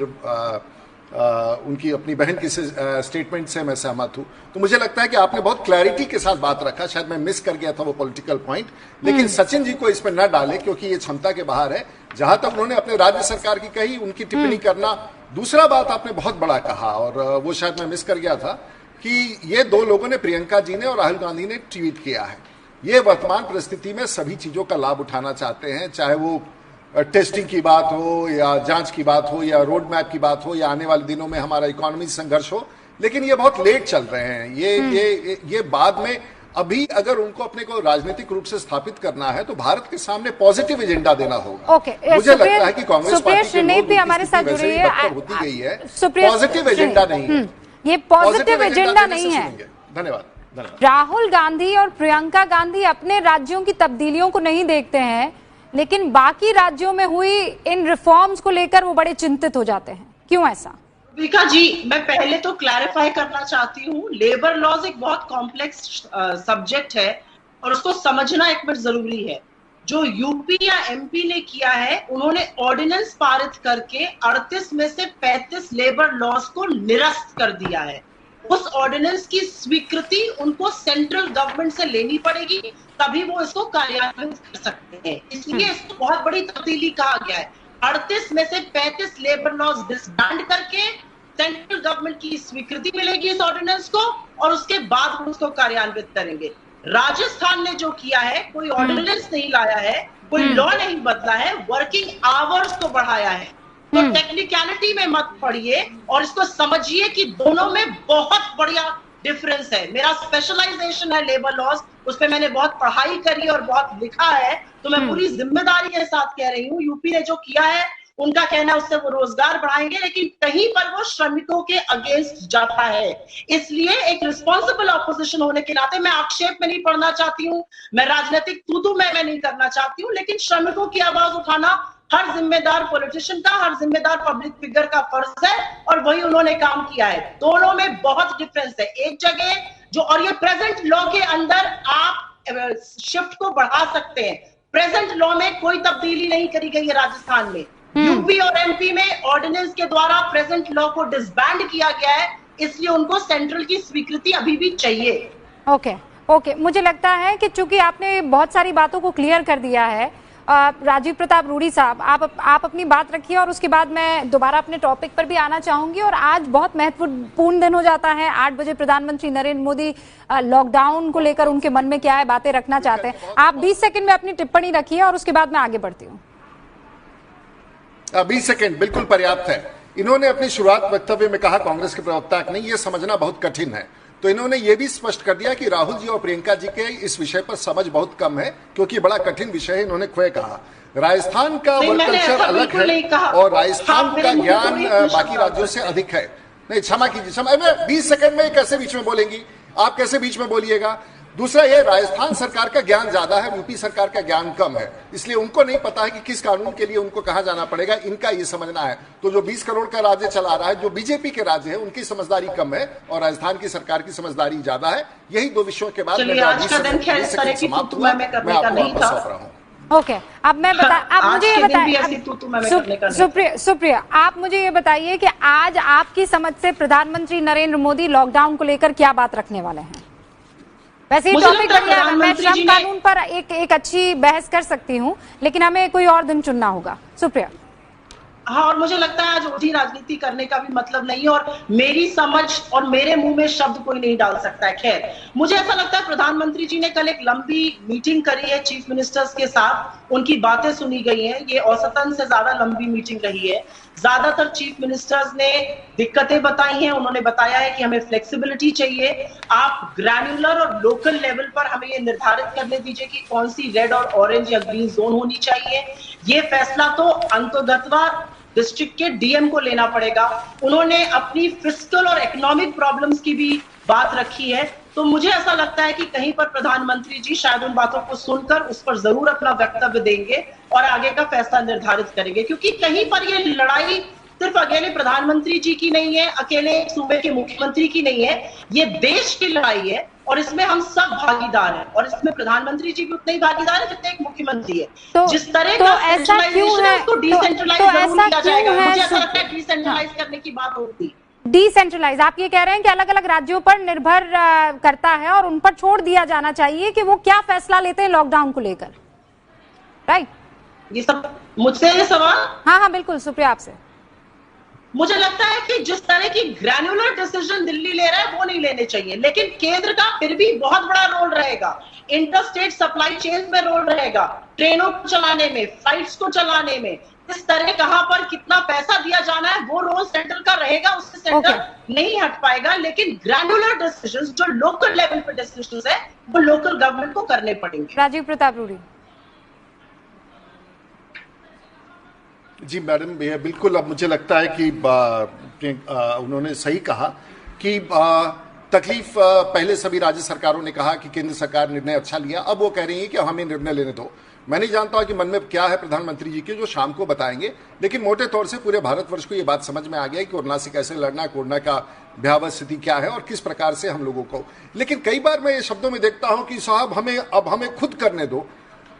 उनकी अपनी बहन की स्टेटमेंट से मैं सहमत हूं। तो मुझे लगता है कि आपने बहुत क्लैरिटी के साथ बात रखा, शायद मैं मिस कर गया था वो पॉलिटिकल पॉइंट, लेकिन सचिन जी को इस पर न डाले क्योंकि ये क्षमता के बाहर है। जहां तक उन्होंने अपने राज्य सरकार की कही, उनकी टिप्पणी करना। दूसरा बात आपने बहुत बड़ा कहा और वो शायद मैं मिस कर गया था कि ये दो लोगों ने, प्रियंका जी ने और राहुल गांधी ने ट्वीट किया है। ये वर्तमान परिस्थिति में सभी चीजों का लाभ उठाना चाहते हैं, चाहे वो टेस्टिंग की बात हो या जांच की बात हो या रोड मैप की बात हो या आने वाले दिनों में हमारा इकोनॉमी संघर्ष हो, लेकिन ये बहुत लेट चल रहे हैं। ये बाद में, अभी अगर उनको अपने को राजनीतिक रूप से स्थापित करना है तो भारत के सामने पॉजिटिव एजेंडा देना होगा। मुझे लगता है कि कांग्रेस पार्टी के हमारे साथ जुड़ी है, होती गई है, पॉजिटिव एजेंडा नहीं है,
ये पॉजिटिव एजेंडा नहीं है।
धन्यवाद।
राहुल गांधी और प्रियंका गांधी अपने राज्यों की तब्दीलियों को नहीं देखते हैं, लेकिन बाकी राज्यों में हुई इन रिफॉर्म्स को लेकर वो बड़े चिंतित हो जाते हैं। क्यों ऐसा?
विका जी, मैं पहले तो क्लैरिफाई करना चाहती हूँ, लेबर लॉज एक बहुत कॉम्प्लेक्स सब्जेक्ट है और उसको समझना एक बार जरूरी है। जो यूपी या एमपी ने किया है, उन्होंने ऑर्डिनेंस पारित करके 38 में से 35 लेबर लॉज को निरस्त कर दिया है। उस ऑर्डिनेंस की स्वीकृति उनको सेंट्रल गवर्नमेंट से लेनी पड़ेगी, तभी वो इसको कार्यान्वित कर सकते हैं। इसलिए इसको बहुत बड़ी तब्दीली कहा गया है। 38 में से 35 लेबर लॉज डिसबैंड करके सेंट्रल गवर्नमेंट की स्वीकृति मिलेगी इस ऑर्डिनेंस को, और उसके बाद हम उसको कार्यान्वित करेंगे। राजस्थान ने जो किया है, कोई ऑर्डिनेंस नहीं लाया है, कोई लॉ नहीं बदला है, वर्किंग आवर्स को बढ़ाया है। तो टेक्निकलिटी में मत पड़िए और इसको समझिए कि दोनों में बहुत बढ़िया डिफरेंस है। मेरा स्पेशलाइजेशन है लेबर लॉज, उस पर मैंने बहुत पढ़ाई करी और बहुत लिखा है, तो मैं पूरी जिम्मेदारी के साथ कह रही हूँ। यूपी ने जो किया है, उनका कहना है उससे वो रोजगार बढ़ाएंगे, लेकिन कहीं पर वो श्रमिकों के अगेंस्ट जाता है। इसलिए एक रिस्पॉन्सिबल ऑपोजिशन होने के नाते मैं आक्षेप में नहीं पड़ना चाहती हूँ, मैं राजनीतिक तू मैं नहीं करना चाहती हूँ, लेकिन श्रमिकों की आवाज उठाना हर जिम्मेदार पॉलिटिशियन का, हर जिम्मेदार पब्लिक फिगर का फर्ज है, और वही उन्होंने काम किया है। दोनों में बहुत डिफरेंस है। एक जगह जो, और ये प्रेजेंट लॉ के अंदर आप शिफ्ट को बढ़ा सकते हैं। प्रेजेंट लॉ में कोई तब्दीली नहीं करी गई है राजस्थान में। यूपी और एमपी में ऑर्डिनेंस के द्वारा प्रेजेंट लॉ को डिसबैंड किया गया है, इसलिए उनको सेंट्रल की स्वीकृति अभी भी चाहिए।
ओके, मुझे लगता है कि चूंकि आपने बहुत सारी बातों को क्लियर कर दिया है राजीव प्रताप रूडी साहब, आप अपनी बात रखिए और उसके बाद मैं दोबारा अपने टॉपिक पर भी आना चाहूंगी। और आज बहुत महत्वपूर्ण दिन हो जाता है। 8 बजे प्रधानमंत्री नरेंद्र मोदी लॉकडाउन को लेकर उनके मन में क्या है बातें रखना चाहते हैं। आप 20 सेकंड में अपनी टिप्पणी रखिए और उसके बाद मैं आगे बढ़ती हूँ।
20 सेकंड बिल्कुल पर्याप्त है। इन्होंने अपनी शुरुआत वक्तव्य में कहा कांग्रेस के प्रवक्ता नहीं, ये समझना बहुत कठिन है। तो इन्होंने ये भी स्पष्ट कर दिया कि राहुल जी और प्रियंका जी के इस विषय पर समझ बहुत कम है, क्योंकि बड़ा कठिन विषय है। इन्होंने खुए कहा राजस्थान का वर्क कल्चर अलग है और राजस्थान का ज्ञान बाकी राज्यों से अधिक है। नहीं, क्षमा कीजिए, क्षमा। 20 सेकंड में कैसे बीच में बोलेंगी आप? कैसे बीच में बोलिएगा? दूसरा, ये राजस्थान सरकार का ज्ञान ज्यादा है, यूपी सरकार का ज्ञान कम है, इसलिए उनको नहीं पता है कि किस कानून के लिए उनको कहां जाना पड़ेगा। इनका ये समझना है। तो जो 20 करोड़ का राज्य चला रहा है, जो बीजेपी के राज्य है, उनकी समझदारी कम है और राजस्थान की सरकार की समझदारी ज्यादा है। यही 2 विषयों के बाद मैं आपको सौंप रहा हूँ।
ओके, अब मैं आप मुझे ये बताइए, सुप्रिया, आप मुझे ये बताइए कि आज आपकी समझ से प्रधानमंत्री नरेंद्र मोदी लॉकडाउन को लेकर क्या बात रखने वाले हैं? वैसे ही टॉपिक बढ़िया है, मैं श्रम कानून पर एक अच्छी बहस कर सकती हूँ, लेकिन हमें कोई और दिन चुनना होगा। सुप्रिया।
हाँ, और मुझे लगता है आज उठी राजनीति करने का भी मतलब नहीं है और मेरी समझ और मेरे मुंह में शब्द कोई नहीं डाल सकता है। खैर, मुझे ऐसा लगता है प्रधानमंत्री जी ने कल एक लंबी मीटिंग करी है चीफ मिनिस्टर्स के साथ, उनकी बातें सुनी गई हैं। ये औसतन से ज्यादा लंबी मीटिंग रही है। ज्यादातर चीफ मिनिस्टर्स ने दिक्कतें बताई हैं। उन्होंने बताया है कि हमें फ्लेक्सिबिलिटी चाहिए, आप ग्रैन्युलर और लोकल लेवल पर हमें ये निर्धारित करने दीजिए कि कौन सी रेड और ऑरेंज या ग्रीन जोन होनी चाहिए। ये फैसला तो अंततः डिस्ट्रिक्ट के डीएम को लेना पड़ेगा। उन्होंने अपनी फिस्कल और इकोनॉमिक प्रॉब्लम्स की भी बात रखी है। तो मुझे ऐसा लगता है कि कहीं पर प्रधानमंत्री जी शायद उन बातों को सुनकर उस पर जरूर अपना वक्तव्य देंगे और आगे का फैसला निर्धारित करेंगे, क्योंकि कहीं पर ये लड़ाई सिर्फ अकेले प्रधानमंत्री जी की नहीं है, अकेले सूबे के मुख्यमंत्री की नहीं है, ये देश की लड़ाई है और इसमें हम सब भागीदार हैं और इसमें प्रधानमंत्री जी भी उतने ही भागीदार है जितने एक मुख्यमंत्री है।
तो
जिस तरह का सेंट्रलाइजेशन है उसको डिसेंट्रलाइज जरूर किया जाएगा। मुझे ऐसा लगता है डिसेंट्रलाइज करने की बात होती।
डिसेंट्रलाइज, आप ये कह रहे हैं कि अलग अलग राज्यों पर निर्भर करता है और उन पर छोड़ दिया जाना चाहिए कि वो क्या फैसला लेते हैं लॉकडाउन को लेकर, राइट?
ये सब मुझसे ये सवाल?
हाँ, बिल्कुल। सुप्रिया, आपसे।
मुझे लगता है कि जिस तरह की ग्रैन्युलर डिसीजन दिल्ली ले रहा है वो नहीं लेने चाहिए, लेकिन केंद्र का फिर भी बहुत बड़ा रोल रहेगा। इंटर स्टेट सप्लाई चेन में रोल रहेगा, ट्रेनों को चलाने में, फ्लाइट्स को चलाने में, इस तरह कहां पर कितना पैसा दिया जाना है वो रोल सेंटर का रहेगा, उससे सेंटर नहीं हट पाएगा। लेकिन ग्रैन्युलर डिसीजंस जो लोकल लेवल पे डिसीजंस है वो लोकल गवर्नमेंट को करने पड़ेंगे।
राजीव प्रताप रूडी।
जी मैडम, बिल्कुल। अब मुझे लगता है कि उन्होंने सही कहा कि तकलीफ पहले सभी राज्य सरकारों ने कहा कि केंद्र सरकार निर्णय अच्छा लिया, अब वो कह रही है कि हमें निर्णय लेने दो। मैं नहीं जानता कि मन में क्या है प्रधानमंत्री जी के, जो शाम को बताएंगे, लेकिन मोटे तौर से पूरे भारतवर्ष को ये बात समझ में आ गया कि कोरोना से कैसे लड़ना, कोरोना का भयावह स्थिति क्या है और किस प्रकार से हम लोगों को। लेकिन कई बार मैं ये शब्दों में देखता हूं कि साहब हमें खुद करने दो,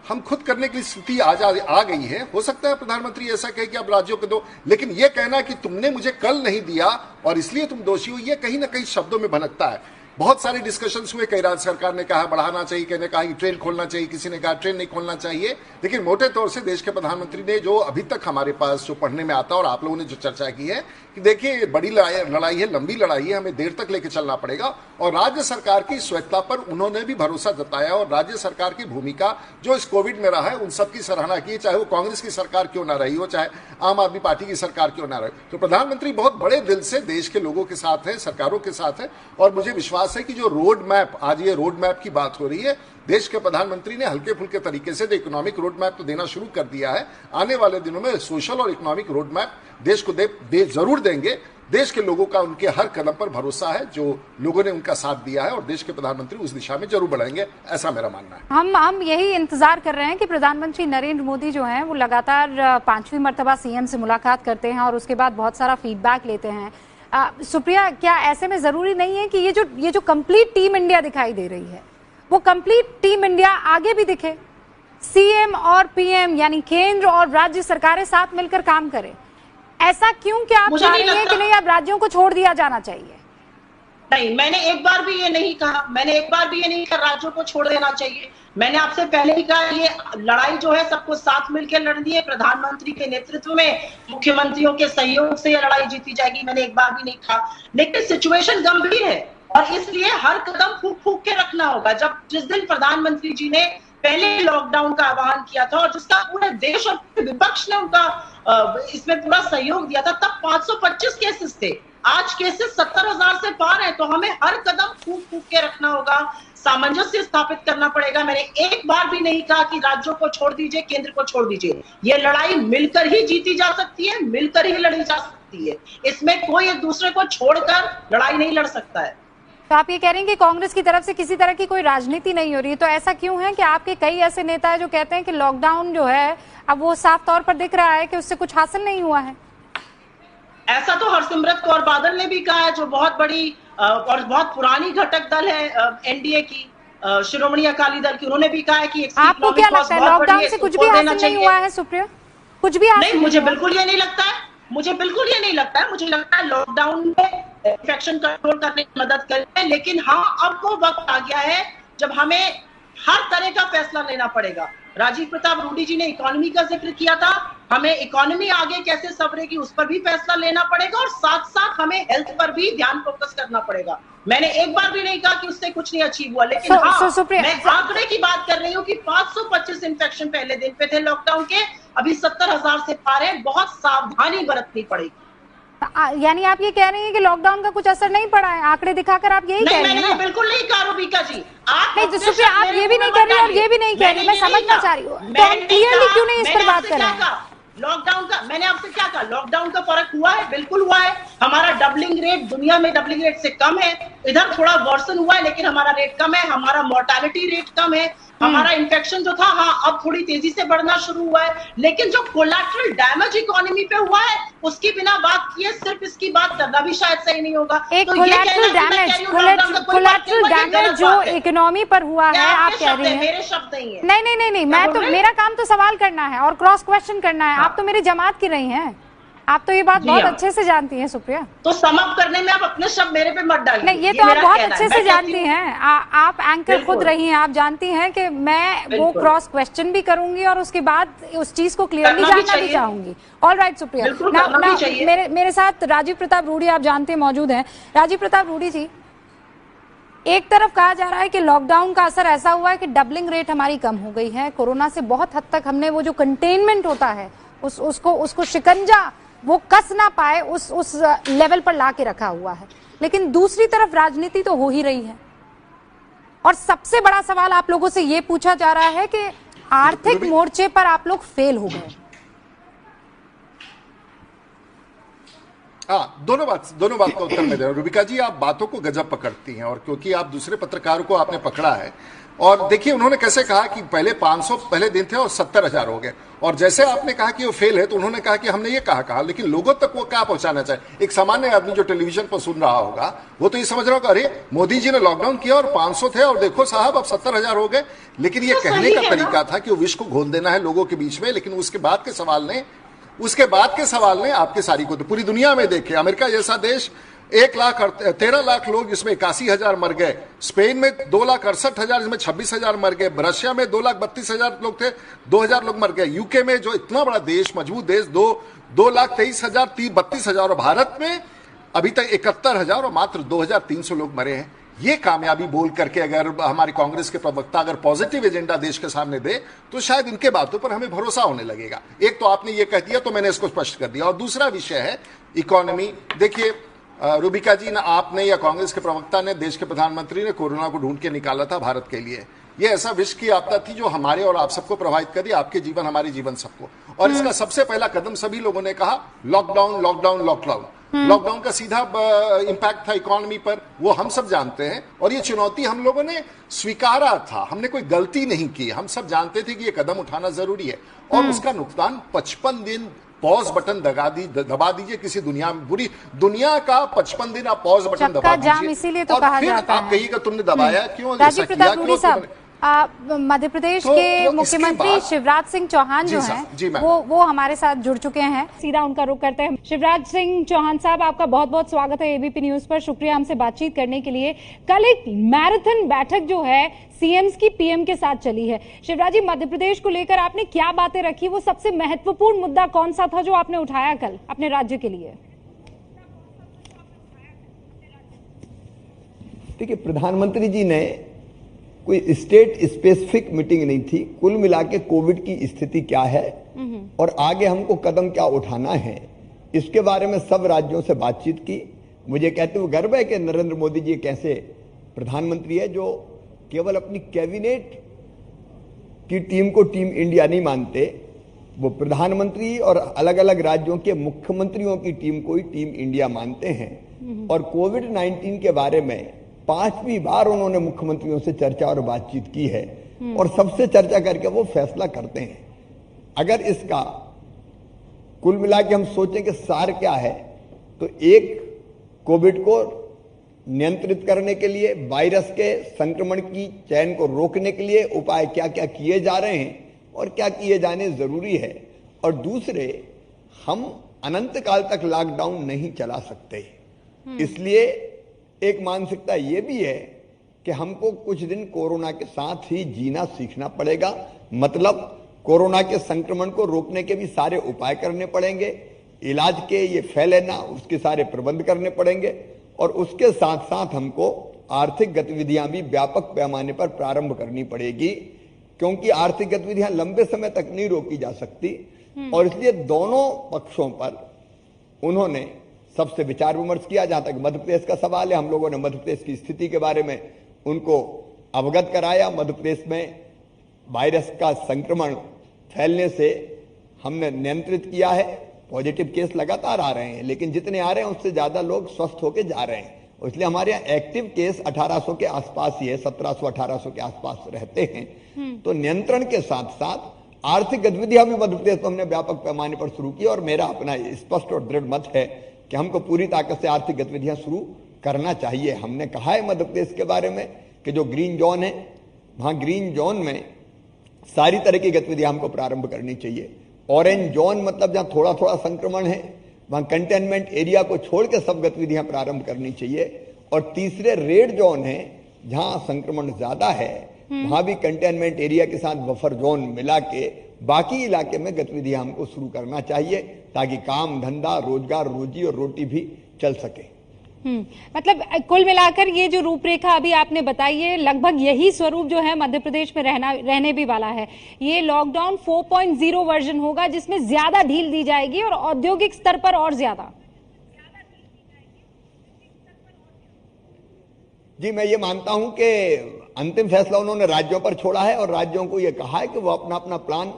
हम खुद करने की स्थिति आ गई है। हो सकता है प्रधानमंत्री ऐसा कहे कि अब राज्यों को दो, लेकिन यह कहना कि तुमने मुझे कल नहीं दिया और इसलिए तुम दोषी हो, यह कहीं ना कहीं शब्दों में भनकता है। बहुत सारे डिस्कशंस हुए, कई राज्य सरकार ने कहा बढ़ाना चाहिए, किसी ने कहा कि ट्रेन खोलना चाहिए, किसी ने कहा ट्रेन नहीं खोलना चाहिए। लेकिन मोटे तौर से देश के प्रधानमंत्री ने जो अभी तक हमारे पास जो पढ़ने में आता है और आप लोगों ने जो चर्चा की है कि देखिए बड़ी लड़ाई है, लंबी लड़ाई है, हमें देर तक लेके चलना पड़ेगा। और राज्य सरकार की स्वायत्तता पर उन्होंने भी भरोसा जताया और राज्य सरकार की भूमिका जो इस कोविड में रहा है उन सबकी सराहना की, चाहे वो कांग्रेस की सरकार क्यों ना रही हो, चाहे आम आदमी पार्टी की सरकार क्यों ना रही। तो प्रधानमंत्री बहुत बड़े दिल से देश के लोगों के साथ है, सरकारों के साथ है। और मुझे विश्वास है कि जो रोड मैप, आज ये रोड मैप की बात हो रही है, देश के प्रधानमंत्री ने हल्के फुल्के तरीके से इकोनॉमिक रोड मैप तो देना शुरू कर दिया है। आने वाले दिनों में सोशल और इकोनॉमिक रोड मैप देश को जरूर देंगे। देश के लोगों का उनके हर कदम पर भरोसा है, जो लोगों ने उनका साथ दिया है और देश के प्रधानमंत्री उस दिशा में जरूर बढ़ाएंगे, ऐसा मेरा मानना है।
हम यही इंतजार कर रहे हैं कि प्रधानमंत्री नरेंद्र मोदी जो हैं वो लगातार 5वीं मर्तबा सीएम से मुलाकात करते हैं और उसके बाद बहुत सारा फीडबैक लेते हैं। सुप्रिया, क्या ऐसे में जरूरी नहीं है कि ये जो कंप्लीट टीम इंडिया दिखाई दे रही है वो कंप्लीट टीम इंडिया आगे भी दिखे, सीएम और पीएम यानी केंद्र और राज्य सरकारें साथ मिलकर काम करें? ऐसा क्यों कि आप चाह रही हैं कि नहीं अब राज्यों को छोड़ दिया जाना चाहिए?
नहीं, मैंने एक बार भी ये नहीं कहा, मैंने एक बार भी ये नहीं कहा राज्यों को छोड़ देना चाहिए। मैंने आपसे पहले ही कहा ये लड़ाई जो है सबको साथ मिलकर लड़नी है, प्रधानमंत्री के नेतृत्व में, मुख्यमंत्रियों के सहयोग से ये लड़ाई जीती जाएगी। मैंने एक बार भी नहीं कहा, लेकिन सिचुएशन गंभीर है और इसलिए हर कदम फूंक फूंक के रखना होगा। जिस दिन प्रधानमंत्री जी ने पहले लॉकडाउन का आह्वान किया था और जिसका पूरे देश और विपक्ष ने उनका इसमें पूरा सहयोग दिया था, तब 525 केसेस थे। आज केसेस 70,000 से पार है, तो हमें हर कदम फूंक फूंक के रखना होगा, सामंजस्य स्थापित करना पड़ेगा। मैंने एक बार भी नहीं कहा कि राज्यों को छोड़ दीजिए, केंद्र को छोड़ दीजिए। ये लड़ाई मिलकर ही जीती जा सकती है, मिलकर ही लड़ी जा सकती है। इसमें कोई एक दूसरे को छोड़कर लड़ाई नहीं लड़ सकता है।
तो आप ये कह रहे हैं कि कांग्रेस की तरफ से किसी तरह की कोई राजनीति नहीं हो रही है, तो ऐसा क्यों है कि आपके कई ऐसे नेता हैं जो कहते हैं कि लॉकडाउन जो है अब वो साफ तौर पर दिख रहा है कि उससे कुछ हासिल नहीं हुआ है?
ऐसा तो हरसिमरत कौर बादल ने भी कहा है, जो बहुत बड़ी और बहुत पुरानी घटक दल है एनडीए की, शिरोमणि अकाली दल की, उन्होंने भी कहा है कि
आपको क्या लगता है लॉकडाउन से कुछ भी हासिल नहीं हुआ है सुप्रिया? कुछ भी
नहीं, मुझे बिल्कुल ये नहीं लगता है, मुझे बिल्कुल ये नहीं लगता है। मुझे लगता है लॉकडाउन में इन्फेक्शन कंट्रोल करने में मदद करें, लेकिन हाँ अब वो वक्त आ गया है जब हमें हर तरह का फैसला लेना पड़ेगा। राजीव प्रताप रूडी जी ने इकोनॉमी का जिक्र किया था, हमें इकोनॉमी आगे कैसे संवरेगी उस पर भी फैसला लेना पड़ेगा और साथ साथ हमें हेल्थ पर भी ध्यान फोकस करना पड़ेगा। मैंने एक बार भी नहीं कहा कि उससे कुछ नहीं अचीव हुआ, लेकिन मैं आंकड़े की बात कर रही हूँ कि 525 इन्फेक्शन पहले दिन पे थे लॉकडाउन के, अभी 70,000 से पार है। बहुत सावधानी बरतनी पड़ेगी।
यानी आप ये कह रही हैं कि लॉकडाउन का कुछ असर नहीं पड़ा है? आंकड़े दिखाकर आप यही कह रही हैं ना?
बिल्कुल नहीं कहा रूबिका जी।
नहीं तो सुप्रिया, आप ये भी नहीं कह रही और ये भी नहीं कह रही। मैं समझना चाह रही हूँ, तो हम क्लियरली क्यों नहीं इस पर बात कर रहे हैं?
लॉकडाउन का मैंने आपसे क्या कहा? लॉकडाउन का फर्क हुआ है, बिल्कुल हुआ है। हमारा डबलिंग रेट दुनिया में डबलिंग रेट से कम है, इधर थोड़ा वर्सन हुआ है लेकिन हमारा रेट कम है, हमारा मोर्टालिटी रेट कम है, हमारा इन्फेक्शन जो था हाँ अब थोड़ी तेजी से बढ़ना शुरू हुआ है। लेकिन जो कोलैटरल डैमेज इकोनॉमी पे हुआ है उसकी बिना बात किए सिर्फ इसकी बात करना भी शायद सही नहीं होगा।
एक कोलैटरल डैमेज जो इकोनॉमी पर हुआ है आप कह रही हैं,
मेरे शब्द नहीं है।
नहीं, मैं तो मेरा काम तो सवाल करना है और क्रॉस क्वेश्चन करना है। आप तो मेरी जमात की रही हैं, आप तो ये बात बहुत अच्छे से जानती हैं सुप्रिया।
तो सम अप करने में आप अपने शब्द मेरे पे मत डालिए।
नहीं, ये तो आप बहुत अच्छे से जानती हैं, आप एंकर खुद रही हैं, आप जानती हैं कि मैं वो क्रॉस क्वेश्चन भी करूंगी और उसके बाद उस चीज को क्लियरली जानना भी चाहूंगी। ऑल राइट सुप्रिया, मेरे साथ राजीव प्रताप रूडी आप जानते हैं मौजूद हैं। राजीव प्रताप रूडी जी, एक तरफ कहा जा रहा है कि लॉकडाउन का असर ऐसा हुआ है कि डबलिंग रेट हमारी कम हो गई है, कोरोना से बहुत हद तक हमने वो जो कंटेनमेंट होता है उसको शिकंजा वो कस ना पाए उस लेवल पर ला के रखा हुआ है। लेकिन दूसरी तरफ राजनीति तो हो ही रही है और सबसे बड़ा सवाल आप लोगों से ये पूछा जा रहा है कि आर्थिक मोर्चे पर आप लोग फेल हो गए।
दोनों बात का उत्तर मैं दे रहा हूं। रूबिका जी, आप बातों को गजब पकड़ती हैं, और क्योंकि आप दूसरे पत्रकारों को आपने पकड़ा है, और देखिए उन्होंने कैसे कहा कि पहले 500 पहले दिन थे और 70,000 हो गए, और जैसे आपने कहा कि वो फेल है तो उन्होंने कहा कि हमने ये कहा, लेकिन लोगों तक वो क्या पहुंचाना चाहिए? एक सामान्य आदमी जो टेलीविजन पर सुन रहा होगा वो तो ये समझ रहा होगा, अरे मोदी जी ने लॉकडाउन किया और 500 थे और देखो साहब अब 70,000 हो गए। लेकिन ये कहने का तरीका था कि वो विष को घोल देना है लोगों के बीच में। लेकिन उसके बाद के सवाल ने आपके सारी को तो पूरी दुनिया में देखे। अमेरिका जैसा देश 1,13,00,000 लोग, इसमें 81,000 मर गए। स्पेन में 2,68,000, इसमें 26,000 मर गए। रशिया में 2,32,000 लोग थे, 2,000 लोग मर गए। यूके में जो इतना बड़ा देश, मजबूत देश, 2,23,000, 32,000, और भारत में अभी तक 71,000 और मात्र 2,300 लोग मरे हैं। ये कामयाबी बोल करके अगर हमारी कांग्रेस के प्रवक्ता अगर पॉजिटिव एजेंडा देश के सामने दे तो शायद इनके बातों पर हमें भरोसा होने लगेगा। एक तो आपने ये कह दिया तो मैंने इसको स्पष्ट कर दिया। और दूसरा विषय है इकोनॉमी। देखिए रूबिका जी, ना आपने या कांग्रेस के प्रवक्ता ने, देश के प्रधानमंत्री ने कोरोना को ढूंढ के निकाला था भारत के लिए। ये ऐसा विश्व की आपदा थी जो हमारे और आप सबको प्रभावित करी, आपके जीवन हमारे जीवन सबको। और इसका सबसे पहला कदम सभी लोगों ने कहा लॉकडाउन लॉकडाउन लॉकडाउन। लॉकडाउन का सीधा इंपैक्ट था इकोनॉमी पर, वो हम सब जानते हैं। और ये चुनौती हम लोगों ने स्वीकारा था, हमने कोई गलती नहीं की। हम सब जानते थे कि ये कदम उठाना जरूरी है और उसका नुकसान 55 दिन पॉज बटन दबा दीजिए। किसी दुनिया में, पूरी दुनिया का 55 दिन आप पॉज बटन दबा दीजिए,
इसीलिए तो
और
कहा
फिर
जाता
आप
है।
कहिएगा तुमने दबाया क्यों,
राजीव प्रताप रूडी साहब, मध्य प्रदेश के मुख्यमंत्री शिवराज सिंह चौहान जो हैं वो हमारे साथ जुड़ चुके हैं। सीधा उनका रुख करते हैं। शिवराज सिंह चौहान साहब, आपका बहुत बहुत स्वागत है एबीपी न्यूज पर। शुक्रिया हमसे बातचीत करने के लिए। कल एक मैराथन बैठक जो है सीएम्स की पीएम के साथ चली है। शिवराज जी, मध्य प्रदेश को लेकर आपने क्या बातें रखी? वो सबसे महत्वपूर्ण मुद्दा कौन सा था जो आपने उठाया कल अपने राज्य के लिए?
देखिए, प्रधानमंत्री जी ने कोई स्टेट स्पेसिफिक मीटिंग नहीं थी। कुल मिला के कोविड की स्थिति क्या है और आगे हमको कदम क्या उठाना है, इसके बारे में सब राज्यों से बातचीत की। मुझे कहते हुए गर्व है कि नरेंद्र मोदी जी एक ऐसे प्रधानमंत्री है जो केवल अपनी कैबिनेट की टीम को टीम इंडिया नहीं मानते, वो प्रधानमंत्री और अलग अलग राज्यों के मुख्यमंत्रियों की टीम को ही टीम इंडिया मानते हैं। और कोविड-19 के बारे में 5वीं बार उन्होंने मुख्यमंत्रियों से चर्चा और बातचीत की है और सबसे चर्चा करके वो फैसला करते हैं। अगर इसका कुल मिला के हम सोचें कि सार क्या है, तो एक, कोविड को नियंत्रित करने के लिए, वायरस के संक्रमण की चैन को रोकने के लिए उपाय क्या क्या किए जा रहे हैं और क्या किए जाने जरूरी है। और दूसरे, हम अनंत काल तक लॉकडाउन नहीं चला सकते, इसलिए एक मानसिकता यह भी है कि हमको कुछ दिन कोरोना के साथ ही जीना सीखना पड़ेगा। मतलब कोरोना के संक्रमण को रोकने के भी सारे उपाय करने पड़ेंगे, इलाज के ये फैले ना उसके सारे प्रबंध करने पड़ेंगे, और उसके साथ साथ हमको आर्थिक गतिविधियां भी व्यापक पैमाने पर प्रारंभ करनी पड़ेगी, क्योंकि आर्थिक गतिविधियां लंबे समय तक नहीं रोकी जा सकती। और इसलिए दोनों पक्षों पर उन्होंने सबसे विचार विमर्श किया। जहां तक मध्य प्रदेश का सवाल है, हम लोगों ने मध्य प्रदेश की स्थिति के बारे में उनको अवगत कराया। मध्य प्रदेश में वायरस का संक्रमण फैलने से हमने नियंत्रित किया है। पॉजिटिव केस लगातार आ रहे हैं, लेकिन जितने आ रहे हैं उससे ज्यादा लोग स्वस्थ होकर जा रहे हैं। इसलिए हमारे यहाँ एक्टिव केस 1800 के आसपास ही है, 1700-1800 के आसपास रहते हैं। तो नियंत्रण के साथ साथ आर्थिक गतिविधियां भी मध्य प्रदेश में हमने व्यापक पैमाने पर शुरू की। और मेरा अपना स्पष्ट और दृढ़ मत है कि हमको पूरी ताकत से आर्थिक गतिविधियां शुरू करना चाहिए। हमने कहा है मध्य प्रदेश के बारे में कि जो ग्रीन जोन है, वहां ग्रीन जोन में सारी तरह की गतिविधियां हमको प्रारंभ करनी चाहिए। ऑरेंज जोन मतलब जहां थोड़ा थोड़ा संक्रमण है, वहां कंटेनमेंट एरिया को छोड़ के सब गतिविधियां प्रारंभ करनी चाहिए। और तीसरे रेड जोन है, जहां संक्रमण ज्यादा है, वहां भी कंटेनमेंट एरिया के साथ बफर जोन मिला के बाकी इलाके में गतिविधियां हमको शुरू करना चाहिए, ताकि काम धंधा, रोजगार, रोजी और रोटी भी चल सके।
मतलब कुल मिलाकर ये जो रूपरेखा अभी आपने बताई है, लगभग यही स्वरूप जो है मध्य प्रदेश में रहने भी वाला है। ये लॉकडाउन 4.0 वर्जन होगा, जिसमें ज्यादा ढील दी जाएगी और औद्योगिक स्तर पर और ज्यादा।
जी, मैं ये मानता हूं कि अंतिम फैसला उन्होंने राज्यों पर छोड़ा है और राज्यों को ये कहा है कि वो अपना अपना प्लान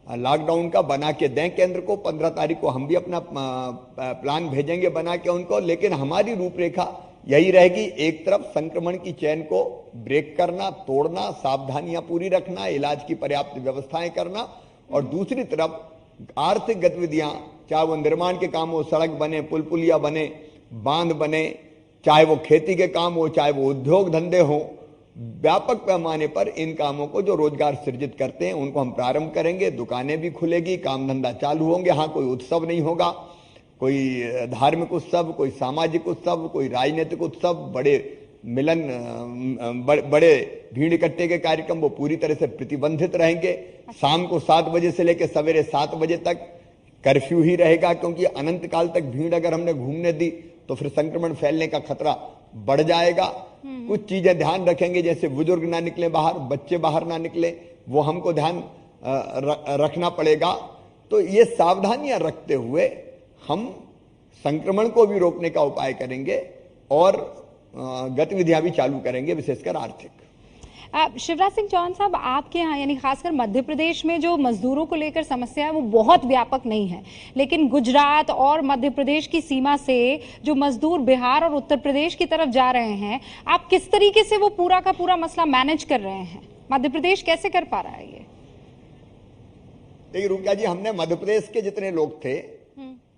लॉकडाउन का बना के दें केंद्र को। 15 तारीख को हम भी अपना प्लान भेजेंगे बना के उनको। लेकिन हमारी रूपरेखा यही रहेगी, एक तरफ संक्रमण की चैन को ब्रेक करना, तोड़ना, सावधानियां पूरी रखना, इलाज की पर्याप्त व्यवस्थाएं करना, और दूसरी तरफ आर्थिक गतिविधियां, चाहे वो निर्माण के काम हो, सड़क बने, पुल पुलिया बने, बांध बने, चाहे वो खेती के काम हो, चाहे वो उद्योग धंधे हो, व्यापक पैमाने पर इन कामों को जो रोजगार सृजित करते हैं उनको हम प्रारंभ करेंगे। दुकानें भी खुलेगी, काम धंधा चालू होंगे। हाँ, कोई उत्सव नहीं होगा, कोई धार्मिक उत्सव, कोई सामाजिक उत्सव, कोई राजनीतिक उत्सव, बड़े मिलन, बड़े भीड़ इकट्ठे के कार्यक्रम वो पूरी तरह से प्रतिबंधित रहेंगे। शाम को 7 बजे से लेकर सवेरे 7 बजे तक कर्फ्यू ही रहेगा, क्योंकि अनंत काल तक भीड़ अगर हमने घूमने दी तो फिर संक्रमण फैलने का खतरा बढ़ जाएगा। कुछ चीजें ध्यान रखेंगे, जैसे बुजुर्ग ना निकले बाहर, बच्चे बाहर ना निकले, वो हमको ध्यान रखना पड़ेगा। तो ये सावधानियां रखते हुए हम संक्रमण को भी रोकने का उपाय करेंगे और गतिविधियां भी चालू करेंगे, विशेषकर आर्थिक।
शिवराज सिंह चौहान साहब, आपके यहाँ यानी खासकर मध्य प्रदेश में जो मजदूरों को लेकर समस्या है वो बहुत व्यापक नहीं है, लेकिन गुजरात और मध्य प्रदेश की सीमा से जो मजदूर बिहार और उत्तर प्रदेश की तरफ जा रहे हैं, आप किस तरीके से वो पूरा का पूरा मसला मैनेज कर रहे हैं? मध्य प्रदेश कैसे कर पा रहा है ये?
देखिए रुकिया जी, हमने मध्य प्रदेश के जितने लोग थे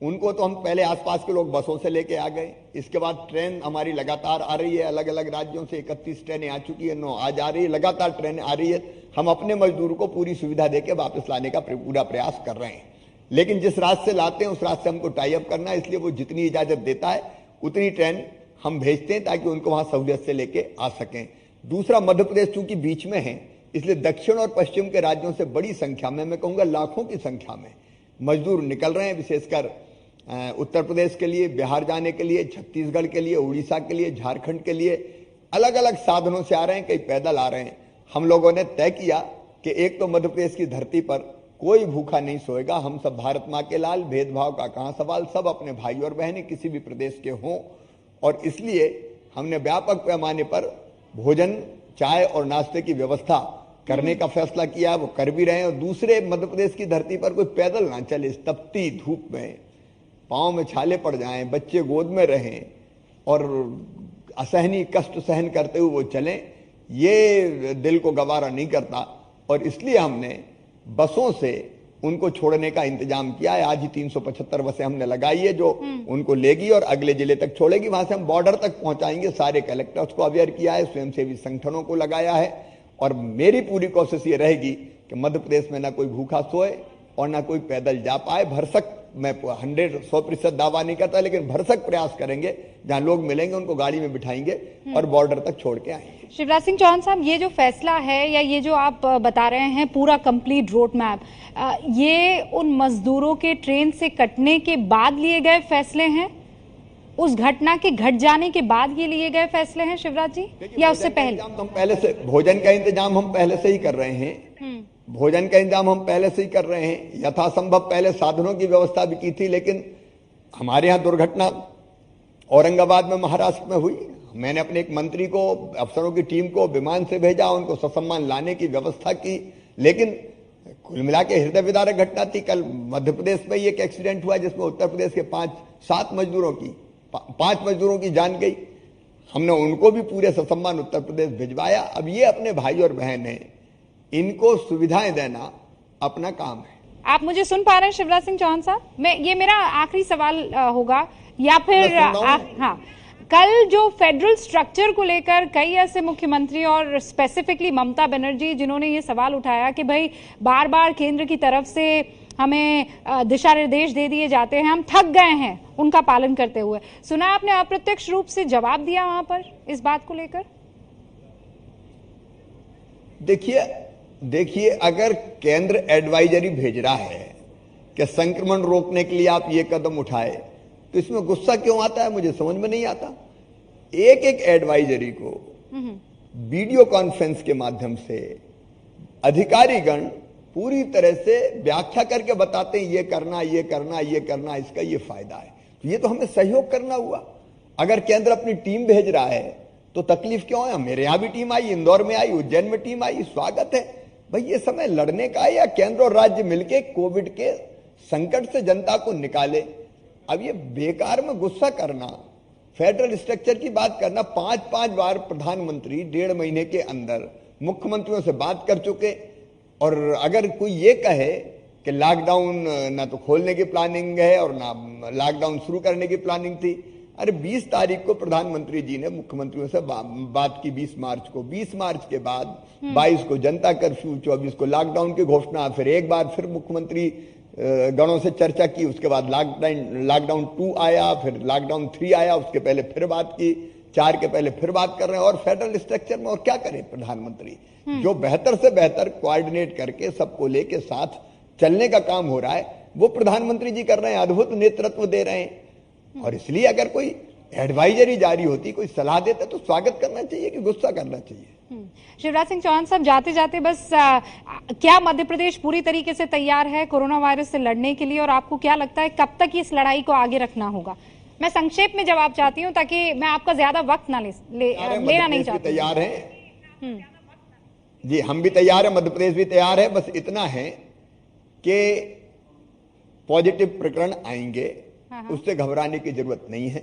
उनको तो हम पहले आसपास के लोग बसों से लेके आ गए, इसके बाद ट्रेन हमारी लगातार आ रही है, अलग अलग राज्यों से 31 ट्रेनें आ चुकी है, 9 आज आ रही है, लगातार ट्रेनें आ रही है। हम अपने मजदूरों को पूरी सुविधा देके वापस लाने का पूरा प्रयास कर रहे हैं, लेकिन जिस रास्ते से लाते हैं उस रास्ते हमको टाई अप करना है, इसलिए वो जितनी इजाजत देता है उतनी ट्रेन हम भेजते हैं ताकि उनको वहां सहूलियत से लेके आ सकें। दूसरा, मध्य प्रदेश चूंकि बीच में है, इसलिए दक्षिण और पश्चिम के राज्यों से बड़ी संख्या में, मैं कहूंगा लाखों की संख्या में मजदूर निकल रहे हैं, विशेषकर उत्तर प्रदेश के लिए, बिहार जाने के लिए, छत्तीसगढ़ के लिए, उड़ीसा के लिए, झारखंड के लिए अलग अलग साधनों से आ रहे हैं, कई पैदल आ रहे हैं। हम लोगों ने तय किया कि एक तो मध्य प्रदेश की धरती पर कोई भूखा नहीं सोएगा, हम सब भारत माँ के लाल, भेदभाव का कहां सवाल, सब अपने भाई और बहनें किसी भी प्रदेश के हों, और इसलिए हमने व्यापक पैमाने पर भोजन, चाय और नाश्ते की व्यवस्था करने का फैसला किया, वो कर भी रहे हैं। और दूसरे, मध्य प्रदेश की धरती पर कोई पैदल ना चले, इस तपती धूप में पांव में छाले पड़ जाएं, बच्चे गोद में रहें और असहनीय कष्ट सहन करते हुए वो चलें, ये दिल को गवारा नहीं करता। और इसलिए हमने बसों से उनको छोड़ने का इंतजाम किया है। आज ही 375 बसें हमने लगाई है जो उनको लेगी और अगले जिले तक छोड़ेगी, वहां से हम बॉर्डर तक पहुंचाएंगे। सारे कलेक्टर्स को अवेयर किया है, स्वयंसेवी संगठनों को लगाया है, और मेरी पूरी कोशिश ये रहेगी कि मध्य प्रदेश में ना कोई भूखा सोए और ना कोई पैदल जा पाए। भरसक, मैं 100% दावा नहीं करता, लेकिन भरसक प्रयास करेंगे, जहां लोग मिलेंगे उनको गाड़ी में बिठाएंगे और बॉर्डर तक छोड़ के आएंगे।
शिवराज सिंह चौहान साहब, ये जो फैसला है या ये जो आप बता रहे हैं पूरा कंप्लीट रोड मैप, ये उन मजदूरों के ट्रेन से कटने के बाद लिए गए फैसले हैं, उस घटना के घट जाने के बाद ये लिए गए फैसले हैं शिवराज जी, या उससे पहले?
हम पहले से भोजन का इंतजाम हम पहले से ही कर रहे हैं, भोजन का इंतजाम हम पहले से ही कर रहे हैं। यथासंभव पहले साधनों की व्यवस्था भी की थी, लेकिन हमारे यहाँ दुर्घटना औरंगाबाद में, महाराष्ट्र में हुई। मैंने अपने एक मंत्री को, अफसरों की टीम को विमान से भेजा, उनको ससम्मान लाने की व्यवस्था की, लेकिन कुल मिला के हृदय विदारक घटना थी। कल मध्य प्रदेश में एक एक्सीडेंट हुआ जिसमें उत्तर प्रदेश के 5 मजदूरों की जान गई। हमने उनको भी पूरे ससम्मान उत्तर प्रदेश भिजवाया। अब ये अपने भाई और बहन हैं, इनको सुविधाएं देना अपना काम है।
आप मुझे सुन पा रहे हैं शिवराज सिंह चौहान साहब? ये मेरा आखिरी सवाल होगा, या फिर हाँ, कल जो फेडरल स्ट्रक्चर को लेकर कई ऐसे मुख्यमंत्री और स्पेसिफिकली ममता बनर्जी, जिन्होंने ये सवाल उठाया कि भाई बार बार केंद्र की तरफ से हमें दिशा निर्देश दे दिए जाते हैं, हम थक गए हैं उनका पालन करते हुए, सुना आपने अप्रत्यक्ष रूप से जवाब दिया वहां पर इस बात को लेकर?
देखिए, अगर केंद्र एडवाइजरी भेज रहा है कि संक्रमण रोकने के लिए आप ये कदम उठाए, तो इसमें गुस्सा क्यों आता है, मुझे समझ में नहीं आता। एक एक एडवाइजरी को वीडियो कॉन्फ्रेंस के माध्यम से अधिकारीगण पूरी तरह से व्याख्या करके बताते हैं, ये करना, ये करना, ये करना, इसका ये फायदा है। तो ये तो हमें सहयोग करना हुआ। अगर केंद्र अपनी टीम भेज रहा है तो तकलीफ क्यों है? मेरे यहां भी टीम आई, इंदौर में आई, उज्जैन में टीम आई, स्वागत है भाई। ये समय लड़ने का है, या केंद्र और राज्य मिलके कोविड के संकट से जनता को निकाले। अब ये बेकार में गुस्सा करना, फेडरल स्ट्रक्चर की बात करना, 5 बार प्रधानमंत्री 1.5 महीने के अंदर मुख्यमंत्रियों से बात कर चुके, और अगर कोई ये कहे कि लॉकडाउन ना तो खोलने की प्लानिंग है और ना लॉकडाउन शुरू करने की प्लानिंग थी, अरे 20 तारीख को प्रधानमंत्री जी ने मुख्यमंत्रियों से बात की, 20 मार्च को। 20 मार्च के बाद 22 को जनता कर्फ्यू, 24 को लॉकडाउन की घोषणा, फिर एक बार फिर मुख्यमंत्री गणों से चर्चा की, उसके बाद लॉकडाउन 2 आया, फिर लॉकडाउन 3 आया, उसके पहले फिर बात की, 4 के पहले फिर बात कर रहे हैं। और फेडरल स्ट्रक्चर में और क्या करें प्रधानमंत्री, जो बेहतर से बेहतर कोऑर्डिनेट करके सबको लेके साथ चलने का काम हो रहा है, वो प्रधानमंत्री जी कर रहे हैं, अद्भुत नेतृत्व दे रहे हैं। और इसलिए अगर कोई एडवाइजरी जारी होती, कोई सलाह देता, तो स्वागत करना चाहिए कि गुस्सा करना चाहिए।
शिवराज सिंह चौहान साहब, जाते जाते बस क्या मध्य प्रदेश पूरी तरीके से तैयार है कोरोना वायरस से लड़ने के लिए, और आपको क्या लगता है कब तक इस लड़ाई को आगे रखना होगा? मैं संक्षेप में जवाब चाहती हूँ ताकि मैं आपका ज्यादा वक्त ना लेना नहीं चाहती।
तैयार है जी, हम भी तैयार है, मध्य प्रदेश भी तैयार है। बस इतना है कि पॉजिटिव प्रकरण आएंगे, उससे घबराने की जरूरत नहीं है।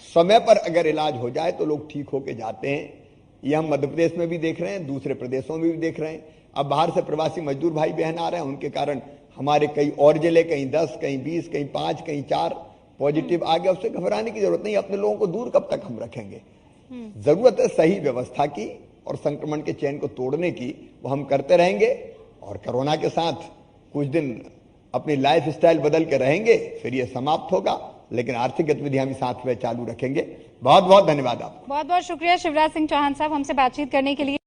समय पर अगर इलाज हो जाए तो लोग ठीक होके जाते हैं। ये हम मध्य प्रदेश में भी देख रहे हैं, दूसरे प्रदेशों में भी देख रहे हैं। अब बाहर से प्रवासी मजदूर भाई बहन आ रहे हैं, उनके कारण हमारे कई और जिले, कहीं 10, कहीं 20, कहीं 5, कहीं 4 पॉजिटिव आ गया, उससे घबराने की जरूरत नहीं। अपने लोगों को दूर कब तक हम रखेंगे? जरूरत है सही व्यवस्था की और संक्रमण के चेन को तोड़ने की, वो हम करते रहेंगे। और कोरोना के साथ कुछ दिन अपनी लाइफ स्टाइल बदल के रहेंगे, फिर ये समाप्त होगा, लेकिन आर्थिक गतिविधियां भी साथ में चालू रखेंगे। बहुत बहुत धन्यवाद आपको।
बहुत बहुत शुक्रिया शिवराज सिंह चौहान साहब हमसे बातचीत करने के लिए।